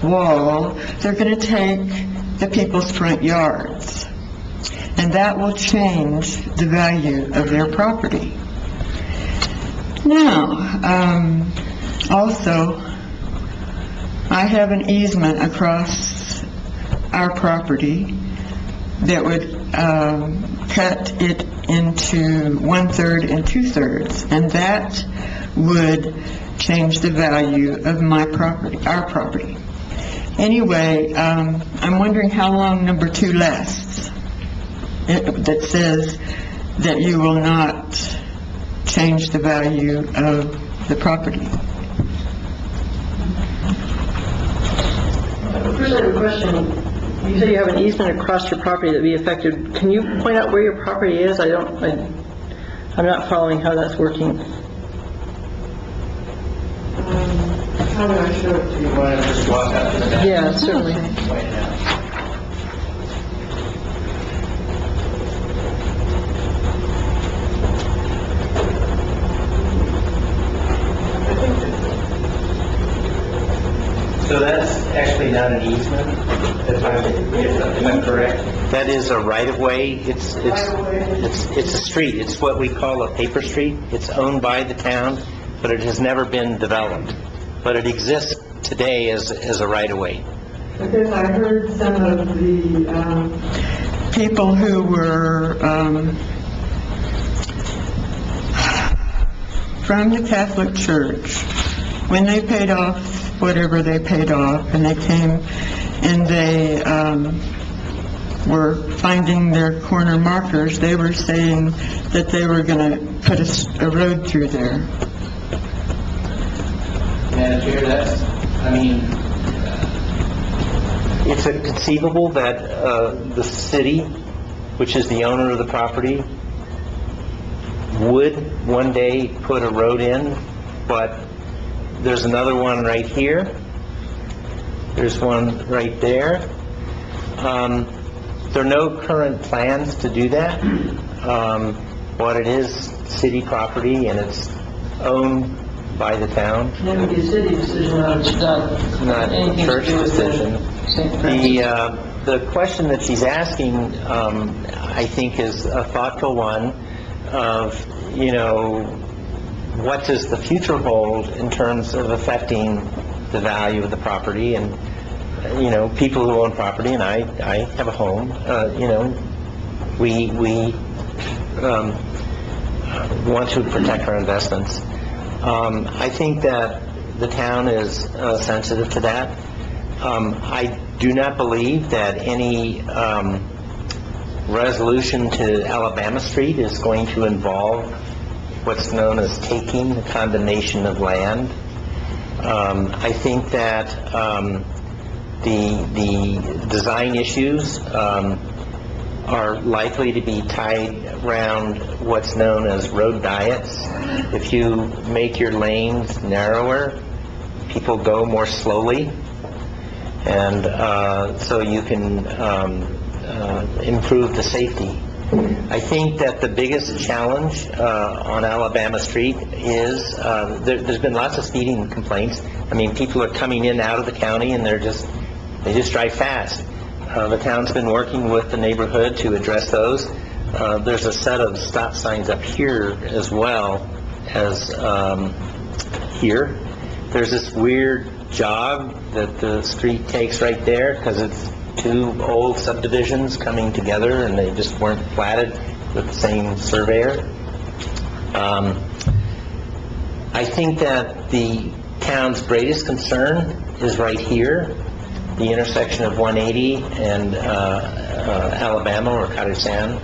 wall. They're going to take the people's front yards, and that will change the value of their property. Now, also, I have an easement across our property that would cut it into 1/3 and 2/3, and that would change the value of my property, our property. Anyway, I'm wondering how long number 2 lasts. That says that you will not change the value of the property. First, I have a question. You say you have an easement across your property that would be affected. Can you point out where your property is? I'm not following how that's working. How do I show it to you? Want to just walk out to the back? Yeah, certainly. So that's actually not an easement, if I'm correct? That is a right-of-way. It's a street. It's what we call a paper street. It's owned by the town, but it has never been developed. But it exists today as a right-of-way. Because I heard some of the people who were from the Catholic Church, when they paid off whatever they paid off, and they came and they were finding their corner markers, they were saying that they were going to put a road through there. Manager, it's conceivable that the city, which is the owner of the property, would one day put a road in, but there's another one right here. There's one right there. There are no current plans to do that. But it is city property, and it's owned by the town. It would be a city decision, Not a church decision. The question that she's asking, I think, is a thoughtful one of, what does the future hold in terms of affecting the value of the property? And, people who own property, and I have a home, we want to protect our investments. I think that the town is sensitive to that. I do not believe that any resolution to Alabama Street is going to involve what's known as taking, the condemnation of land. I think that the design issues are likely to be tied around what's known as road diets. If you make your lanes narrower, people go more slowly, and so you can improve the safety. I think that the biggest challenge on Alabama Street is there's been lots of speeding complaints. I mean, people are coming in and out of the county, and they just drive fast. The town's been working with the neighborhood to address those. There's a set of stop signs up here as well as here. There's this weird jog that the street takes right there because it's two old subdivisions coming together and they just weren't platted with the same surveyor. I think that the town's greatest concern is right here, the intersection of 180 and Alabama or Cottage Sand.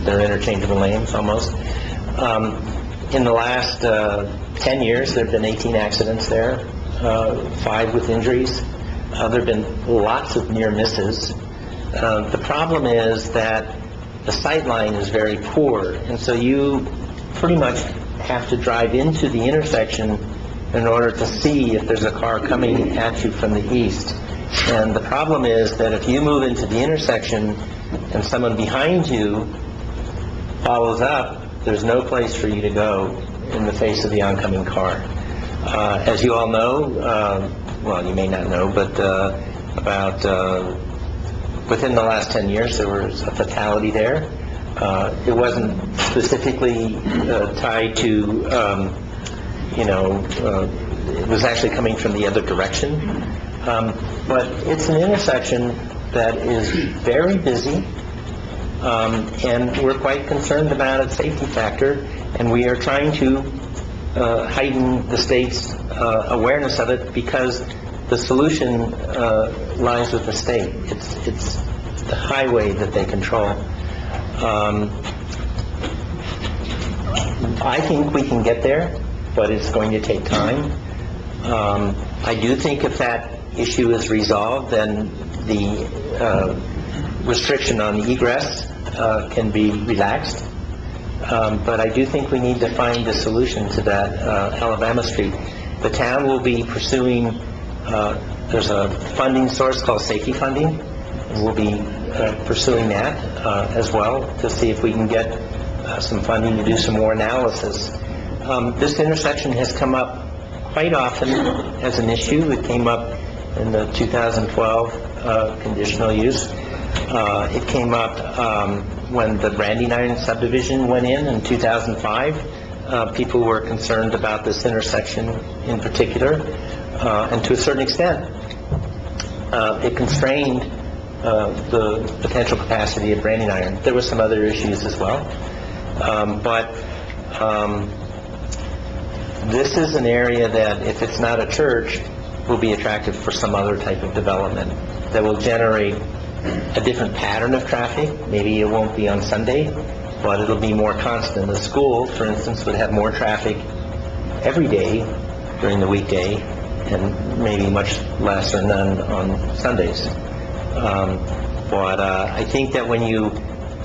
They're interchangeable names almost. In the last 10 years, there have been 18 accidents there, 5 with injuries. There have been lots of near misses. The problem is that the sight line is very poor, and so you pretty much have to drive into the intersection in order to see if there's a car coming at you from the east. And the problem is that if you move into the intersection and someone behind you follows up, there's no place for you to go in the face of the oncoming car. As you all know, well, you may not know, but within the last 10 years, there was a fatality there. It wasn't specifically tied to, it was actually coming from the other direction. But it's an intersection that is very busy, and we're quite concerned about its safety factor, and we are trying to heighten the state's awareness of it because the solution lies with the state. It's the highway that they control. I think we can get there, but it's going to take time. I do think if that issue is resolved, then the restriction on egress can be relaxed. But I do think we need to find a solution to that Alabama Street. The town will be pursuing, there's a funding source called safety funding, and we'll be pursuing that as well to see if we can get some funding to do some more analysis. This intersection has come up quite often as an issue. It came up in the 2012 conditional use. It came up when the Branding Iron subdivision went in 2005. People were concerned about this intersection in particular, and to a certain extent, it constrained the potential capacity of Branding Iron. There were some other issues as well, but this is an area that, if it's not a church, will be attractive for some other type of development that will generate a different pattern of traffic. Maybe it won't be on Sunday, but it'll be more constant. The school, for instance, would have more traffic every day during the weekday and maybe much less or none on Sundays. But I think that when you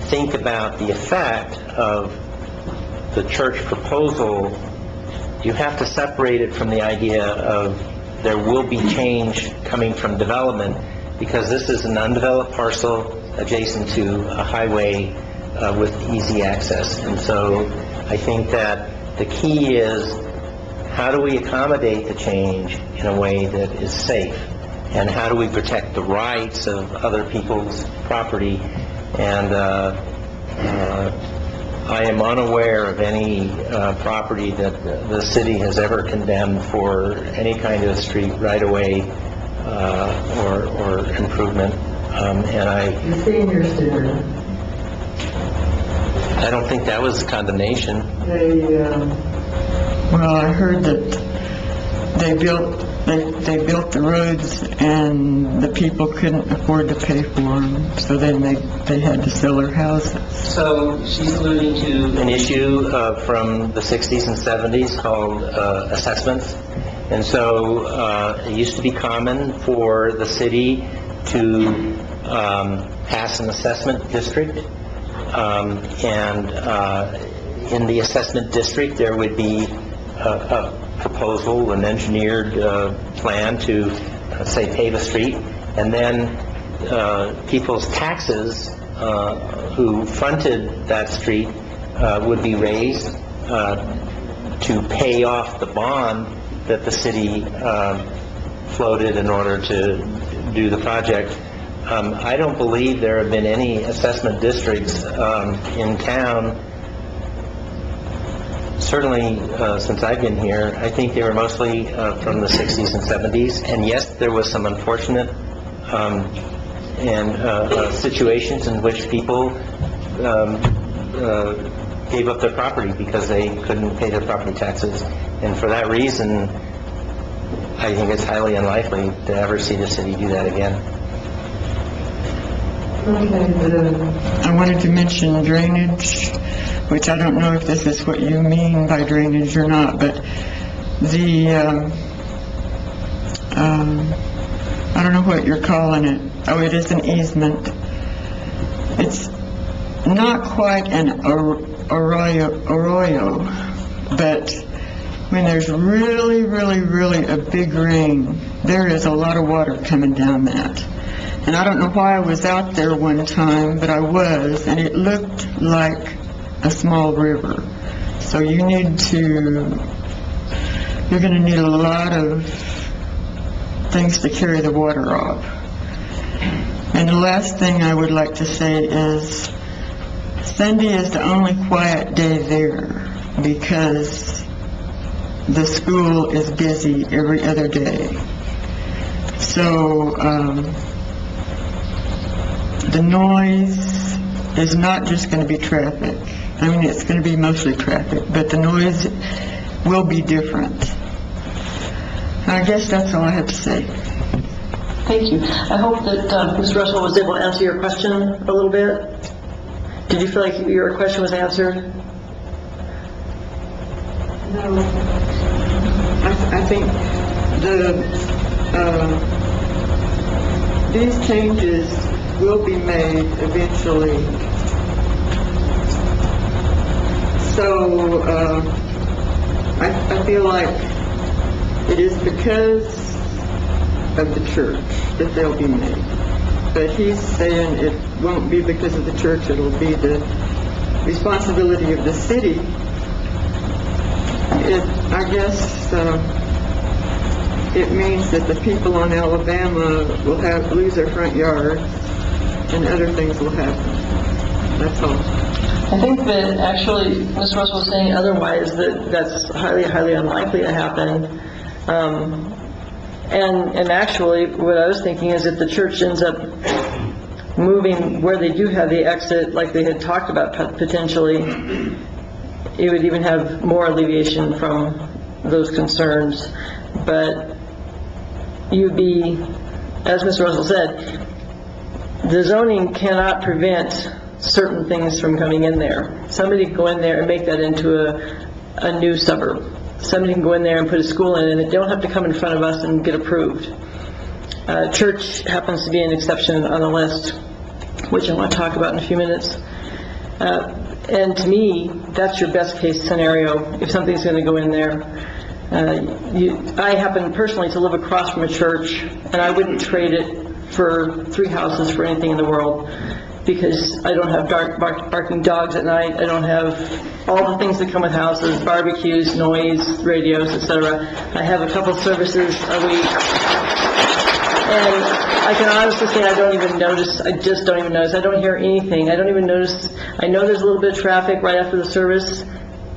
think about the effect of the church proposal, you have to separate it from the idea of there will be change coming from development, because this is an undeveloped parcel adjacent to a highway with easy access. And so I think that the key is, how do we accommodate the change in a way that is safe? And how do we protect the rights of other people's property? And I am unaware of any property that the city has ever condemned for any kind of street right-of-way or improvement. And The seniors center, I don't think that was condemnation. Well, I heard that they built the roads and the people couldn't afford to pay for them, so then they had to sell their houses. So she's alluding to an issue from the 60s and 70s called assessments. And so it used to be common for the city to pass an assessment district. And in the assessment district, there would be a proposal, an engineered plan to, say, pave a street, and then people's taxes who fronted that street would be raised to pay off the bond that the city floated in order to do the project. I don't believe there have been any assessment districts in town, certainly since I've been here. I think they were mostly from the 60s and 70s, and yes, there was some unfortunate situations in which people gave up their property because they couldn't pay their property taxes, and for that reason, I think it's highly unlikely to ever see the city do that again. I wanted to mention drainage, which I don't know if this is what you mean by drainage or not, but the, I don't know what you're calling it. Oh, it is an easement. It's not quite an arroyo, but when there's really, really, really a big rain, there is a lot of water coming down that. And I don't know why I was out there one time, but I was, and it looked like a small river. So you're going to need a lot of things to carry the water off. And the last thing I would like to say is Sunday is the only quiet day there because the school is busy every other day. So the noise is not just going to be traffic. I mean, it's going to be mostly traffic, but the noise will be different. I guess that's all I have to say. Thank you. I hope that Ms. Russell was able to answer your question a little bit. Did you feel like your question was answered? No. I think these changes will be made eventually. So I feel like it is because of the church that they'll be made. But he's saying it won't be because of the church, it'll be the responsibility of the city. I guess it means that the people on Alabama will lose their front yards and other things will happen. That's all. I think that actually Ms. Russell was saying otherwise, that's highly, highly unlikely to happen. And actually, what I was thinking is if the church ends up moving where they do have the exit, like they had talked about potentially, it would even have more alleviation from those concerns. But you'd be, as Ms. Russell said, the zoning cannot prevent certain things from coming in there. Somebody can go in there and make that into a new suburb. Somebody can go in there and put a school in, and they don't have to come in front of us and get approved. Church happens to be an exception on the list, which I want to talk about in a few minutes. And to me, that's your best case scenario if something's going to go in there. I happen personally to live across from a church, and I wouldn't trade it for 3 houses for anything in the world, because I don't have barking dogs at night. I don't have all the things that come with houses, barbecues, noise, radios, etc. I have a couple services a week. And I can honestly say I don't even notice. I just don't even notice. I don't hear anything. I don't even notice. I know there's a little bit of traffic right after the service,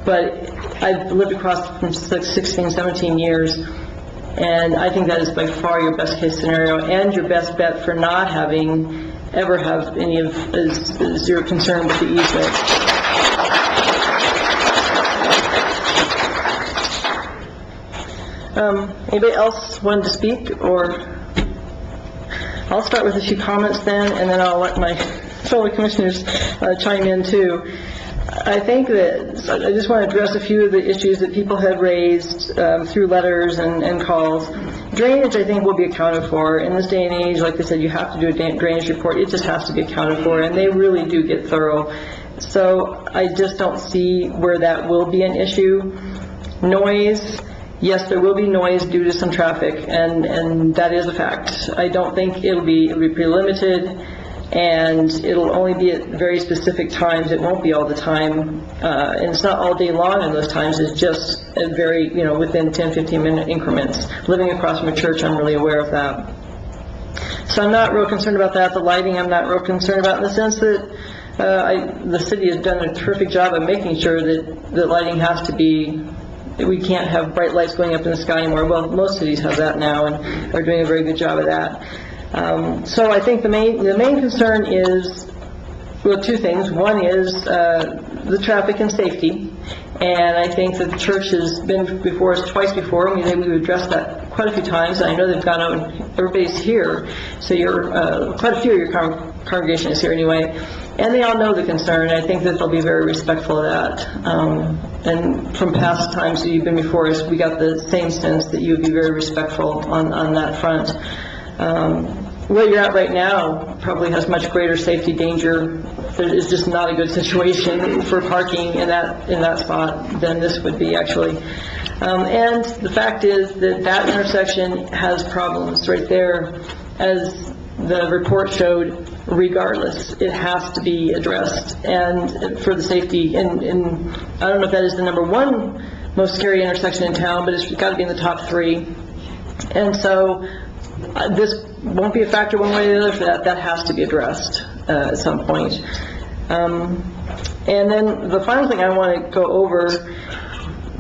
but I've lived across from 16, 17 years, and I think that is by far your best case scenario and your best bet for not having ever have any of is your concern with the easement. Anybody else wanted to speak? Or I'll start with a few comments then, and then I'll let my fellow commissioners chime in too. I think that, I just want to address a few of the issues that people have raised through letters and calls. Drainage, I think, will be accounted for. In this day and age, like I said, you have to do a drainage report. It just has to be accounted for, and they really do get thorough. So I just don't see where that will be an issue. Noise, yes, there will be noise due to some traffic, and that is a fact. I don't think it'll be pretty limited, and it'll only be at very specific times. It won't be all the time, and it's not all day long in those times. It's just at very, within 10, 15-minute increments. Living across from a church, I'm really aware of that. So I'm not real concerned about that. The lighting, I'm not real concerned about, in the sense that the city has done a terrific job of making sure that the lighting has to be, we can't have bright lights going up in the sky anymore. Well, most cities have that now and are doing a very good job of that. So I think the main concern is, well, two things. One is the traffic and safety, and I think that the church has been before us twice before. We've addressed that quite a few times. I know they've gone out and everybody's here, so quite a few of your congregation is here anyway, and they all know the concern. I think that they'll be very respectful of that. And from past times that you've been before us, we got the same sense that you would be very respectful on that front. Where you're at right now probably has much greater safety danger. There is just not a good situation for parking in that spot than this would be, actually. And the fact is that intersection has problems right there, as the report showed. Regardless, it has to be addressed, and for the safety. And I don't know if that is the number one most scary intersection in town, but it's got to be in the top 3. And so this won't be a factor one way or the other for that. That has to be addressed at some point. And then the final thing I want to go over,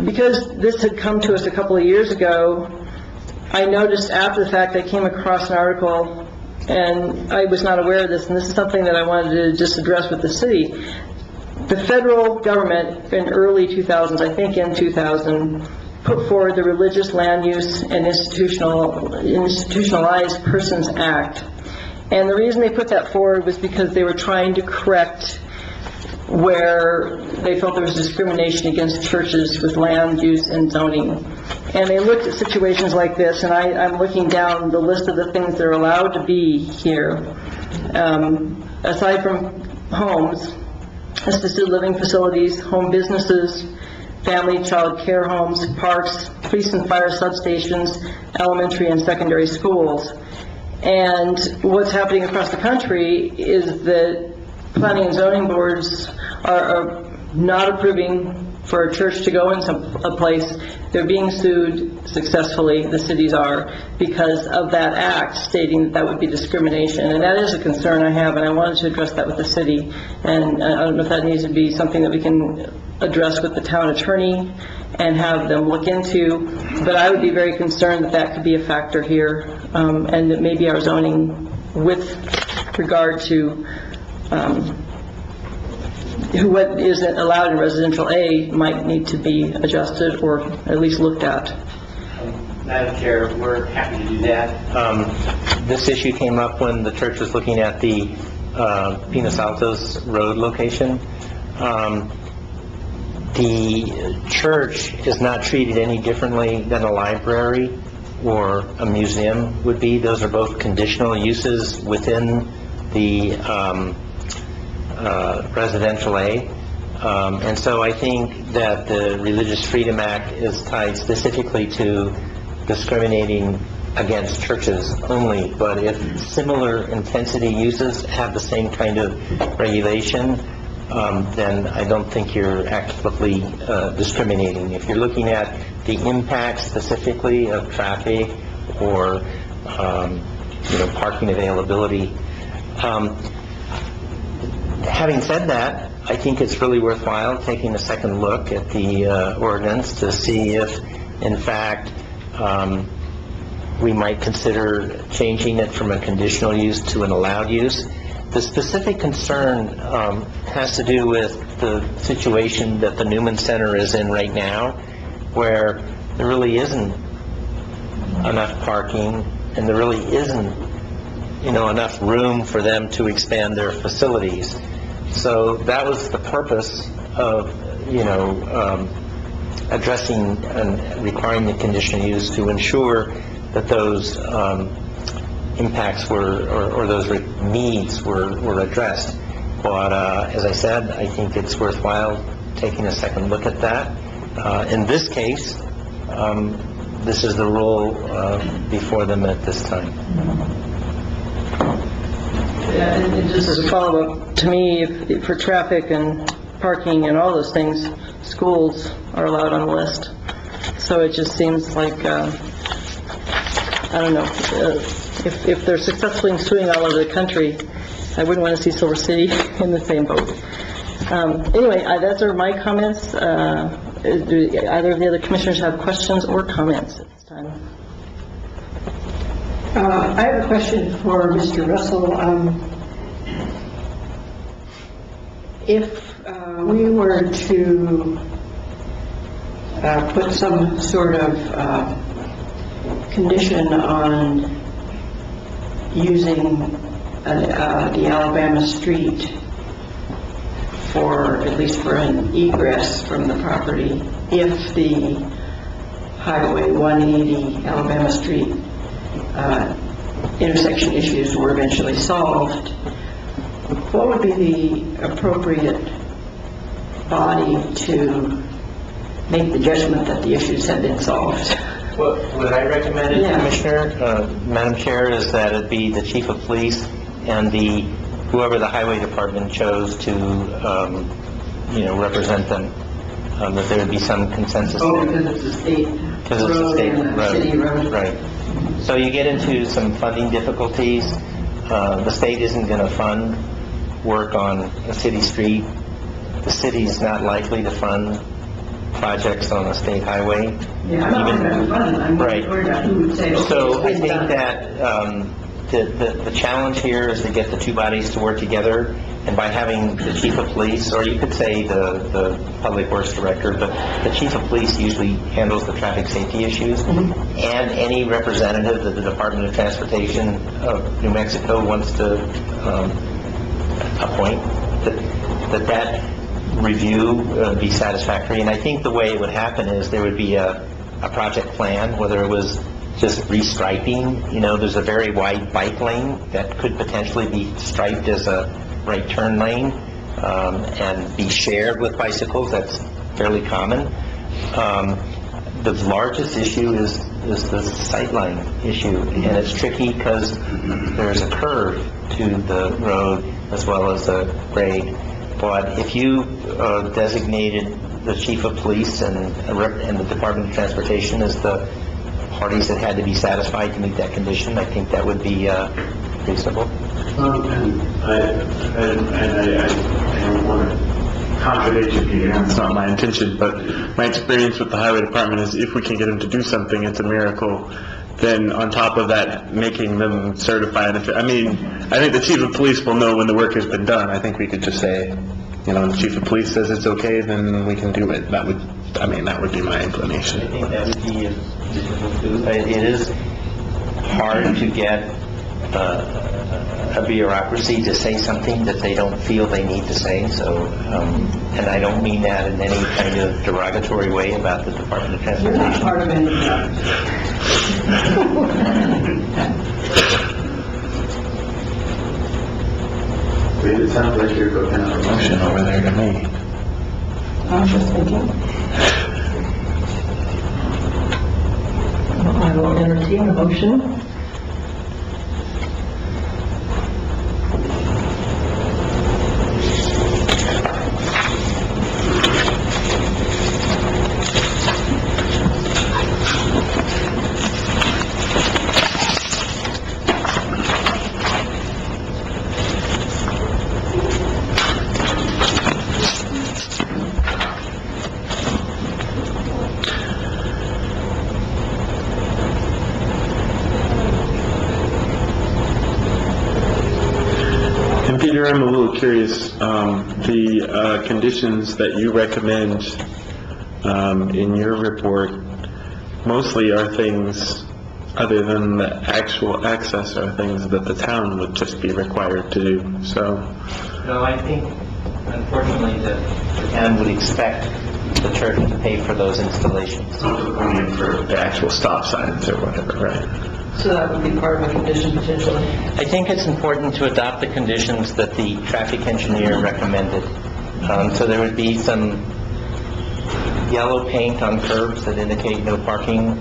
because this had come to us a couple of years ago, I noticed after the fact I came across an article, and I was not aware of this, and this is something that I wanted to just address with the city. The federal government in early 2000s, I think in 2000, put forward the Religious Land Use and Institutionalized Persons Act. And the reason they put that forward was because they were trying to correct where they felt there was discrimination against churches with land use and zoning. And they looked at situations like this, and I'm looking down the list of the things that are allowed to be here. Aside from homes, assisted living facilities, home businesses, family child care homes, parks, police and fire substations, elementary and secondary schools. And what's happening across the country is that planning and zoning boards are not approving for a church to go in a place. They're being sued successfully, the cities are, because of that act stating that would be discrimination. And that is a concern I have, and I wanted to address that with the city. And I don't know if that needs to be something that we can address with the town attorney and have them look into, but I would be very concerned that that could be a factor here, and that maybe our zoning with regard to what isn't allowed in residential A might need to be adjusted or at least looked at. Madam Chair, we're happy to do that. This issue came up when the church was looking at the Pinos Altos Road location. The church is not treated any differently than a library or a museum would be. Those are both conditional uses within the residential A. And so I think that the Religious Freedom Act is tied specifically to discriminating against churches only. But if similar intensity uses have the same kind of regulation, then I don't think you're actively discriminating. If you're looking at the impact specifically of traffic or parking availability. Having said that, I think it's really worthwhile taking a second look at the ordinance to see if, in fact, we might consider changing it from a conditional use to an allowed use. The specific concern has to do with the situation that the Newman Center is in right now, where there really isn't enough parking and there really isn't, enough room for them to expand their facilities. So that was the purpose of, addressing and requiring the conditional use to ensure that those impacts or those needs were addressed. But as I said, I think it's worthwhile taking a second look at that. In this case, this is the rule before them at this time. Yeah, and just as a follow-up, to me, if for traffic and parking and all those things, schools are allowed on the list. So it just seems like, I don't know, if they're successfully suing all over the country, I wouldn't want to see Silver City in the same boat. Anyway, those are my comments. Do either of the other commissioners have questions or comments at this time? I have a question for Mr. Russell. If we were to put some sort of condition on using the Alabama Street at least for an egress from the property, if the Highway 180 Alabama Street intersection issues were eventually solved, what would be the appropriate body to make the judgment that the issues have been solved? What I recommended, Yeah. Commissioner, Madam Chair, is that it be the chief of police and whoever the highway department chose to, represent them, that there would be some consensus there. Because it's a state Because it's a road state and a city road. Right. So you get into some funding difficulties. The state isn't going to fund work on a city street. The city's not likely to fund projects on a state highway. Yeah, I'm not worried about the funding. I'm Right. worried about who would say, okay, So I it's think done. that the challenge here is to get the two bodies to work together, and by having the chief of police, or you could say the public works director, but the chief of police usually handles the traffic safety issues, and any representative that the Department of Transportation of New Mexico wants to appoint, that review be satisfactory. And I think the way it would happen is there would be a project plan, whether it was just restriping. There's a very wide bike lane that could potentially be striped as a right turn lane and be shared with bicycles. That's fairly common. The largest issue is the sightline issue, and it's tricky because there's a curve to the road as well as a grade. But if you designated the chief of police and the Department of Transportation as the parties that had to be satisfied to meet that condition, I think that would be reasonable. And I don't want to contradict you, Peter, that's not my intention, but my experience with the highway department is if we can get them to do something, it's a miracle. Then on top of that, making them certified. I think the chief of police will know when the work has been done. I think we could just say, the chief of police says it's okay, then we can do it. That would be my inclination. I think that would be it is hard to get a bureaucracy to say something that they don't feel they need to say. So, and I don't mean that in any kind of derogatory way about the Department of Transportation. You're not part of any It sounds like you're going to have a motion over there to me. I was just thinking. I will entertain a motion. Peter, I'm a little curious, the conditions that you recommend in your report mostly are things, other than the actual access, are things that the town would just be required to do, so... No, I think unfortunately, the town would expect the church to pay for those installations. Only for the actual stop signs or whatever, right? So that would be part of a condition potentially. I think it's important to adopt the conditions that the traffic engineer recommended. So there would be some yellow paint on curbs that indicate no parking.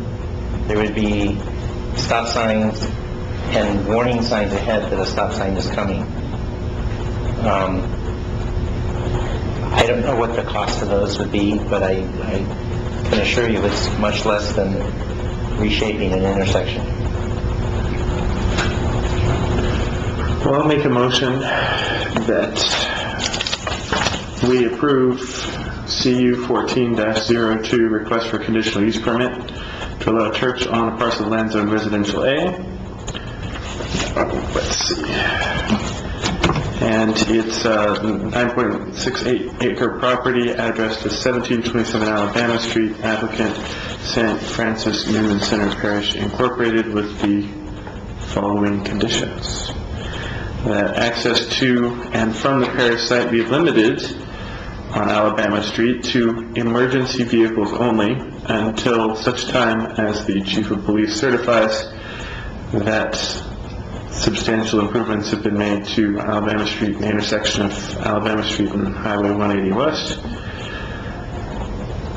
There would be stop signs and warning signs ahead that a stop sign is coming. I don't know what the cost of those would be, but I can assure you it's much less than reshaping an intersection. Well, I'll make a motion that we approve CU 14-02, request for conditional use permit to allow a church on a parcel of land zoned residential A. Let's see. And it's 9.68 acre property, address to 1727 Alabama Street, applicant St. Francis Newman Center Parish Incorporated, with the following conditions. That access to and from the parish site be limited on Alabama Street to emergency vehicles only until such time as the chief of police certifies that substantial improvements have been made to Alabama Street, the intersection of Alabama Street and Highway 180 West.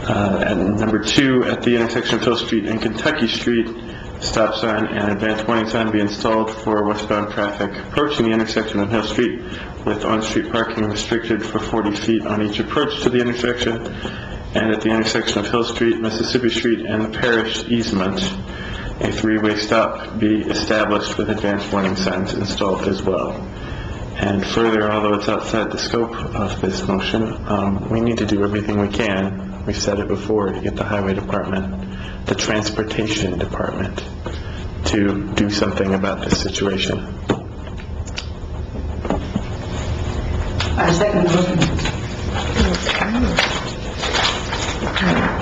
And number 2, at the intersection of Hill Street and Kentucky Street, stop sign and advance warning sign be installed for westbound traffic approaching the intersection on Hill Street, with on-street parking restricted for 40 feet on each approach to the intersection. And at the intersection of Hill Street, Mississippi Street, and the parish easement, a 3-way stop be established with advance warning signs installed as well. And further, although it's outside the scope of this motion, we need to do everything we can, we've said it before, to get the highway department, the transportation department, to do something about this situation. I second the motion.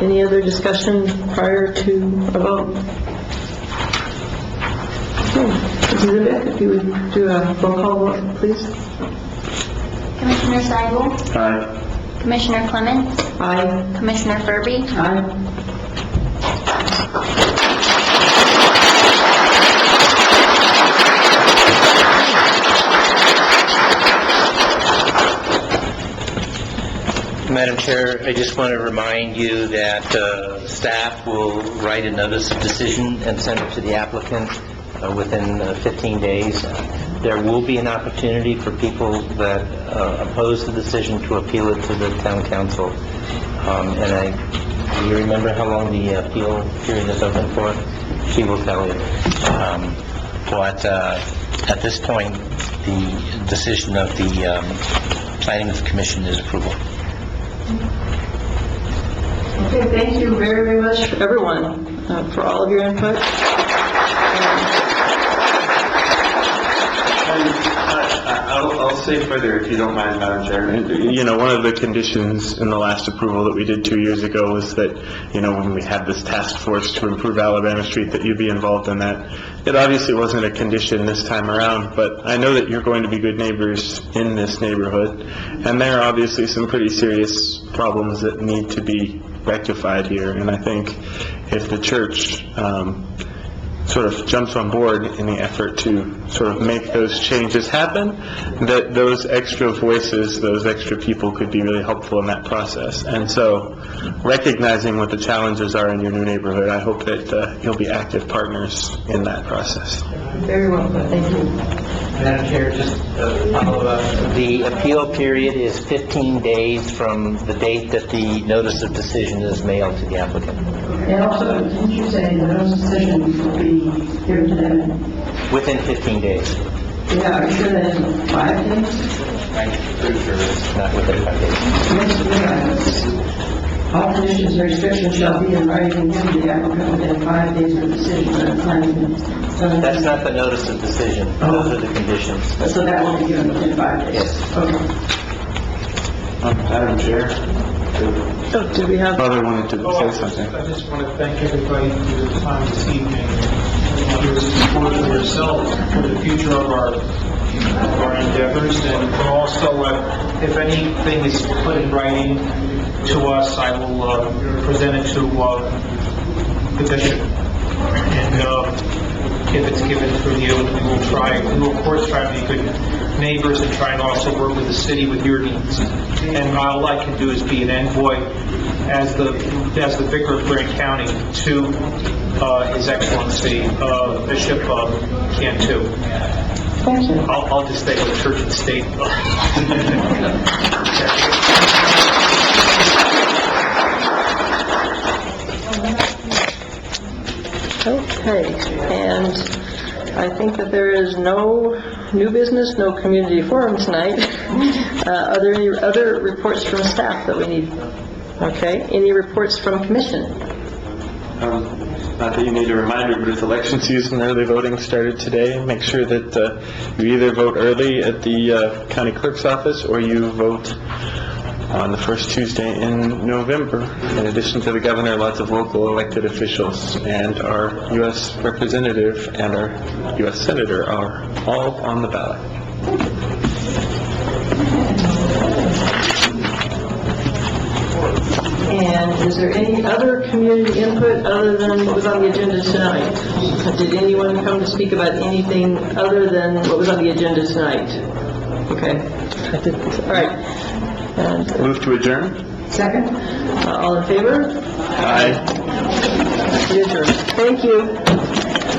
Any other discussion prior to a vote? Mrs. Zibek, if you would do a roll call vote, please. Commissioner Seibel? Aye. Commissioner Clements? Aye. Commissioner Furby? Aye. Madam Chair, I just want to remind you that staff will write a notice of decision and send it to the applicant within 15 days. There will be an opportunity for people that oppose the decision to appeal it to the town council. And do you remember how long the appeal period is open for? She will tell you. But at this point, the decision of the Planning Commission is approval. Okay, thank you very, very much, everyone, for all of your input. I'll say further, if you don't mind, Madam Chair. You know, one of the conditions in the last approval that we did 2 years ago was that, you know, when we had this task force to improve Alabama Street, that you'd be involved in that. It obviously wasn't a condition this time around, but I know that you're going to be good neighbors in this neighborhood, and there are obviously some pretty serious problems that need to be rectified here, and I think if the church sort of jumps on board in the effort to sort of make those changes happen, that those extra voices, those extra people could be really helpful in that process. And so, recognizing what the challenges are in your new neighborhood, I hope that you'll be active partners in that process. Very well put, thank you. Madam Chair, just follow up. The appeal period is 15 days from the date that the notice of decision is mailed to the applicant. And also, didn't you say the notice of decision will be given to them? Within 15 days. Yeah, are you sure that isn't 5 days? I'm pretty sure it's not within 5 days. Yes, all conditions and restrictions shall be in writing and given to the applicant within 5 days of the decision of the planning. That's not the notice of decision. Those are the conditions. So that will be given within 5 days? Yes. Okay. Madam Chair? So, do we have... Father wanted to say something. I just want to thank everybody for your time this evening, and your support of yourselves for the future of our our endeavors, and also, if anything is put in writing to us, I will present it to the bishop. And if it's given through you, we will of course try to be good neighbors and try and also work with the city with your needs. And all I can do is be an envoy as the vicar of Grant County to His Excellency Bishop Cantu. Thank you. I'll just stay with church and state. Okay, and I think that there is no new business, no community forum tonight. Are there any other reports from staff that we need? Okay, any reports from commission? Not that you need a reminder, but it's election season. Early voting started today. Make sure that you either vote early at the county clerk's office or you vote on the first Tuesday in November. In addition to the governor, lots of local elected officials and our U.S. representative and our U.S. senator are all on the ballot. And is there any other community input other than what was on the agenda tonight? Did anyone come to speak about anything other than what was on the agenda tonight? Okay. All right. And Move to adjourn. second? All in favor? Aye. We adjourn. Thank you.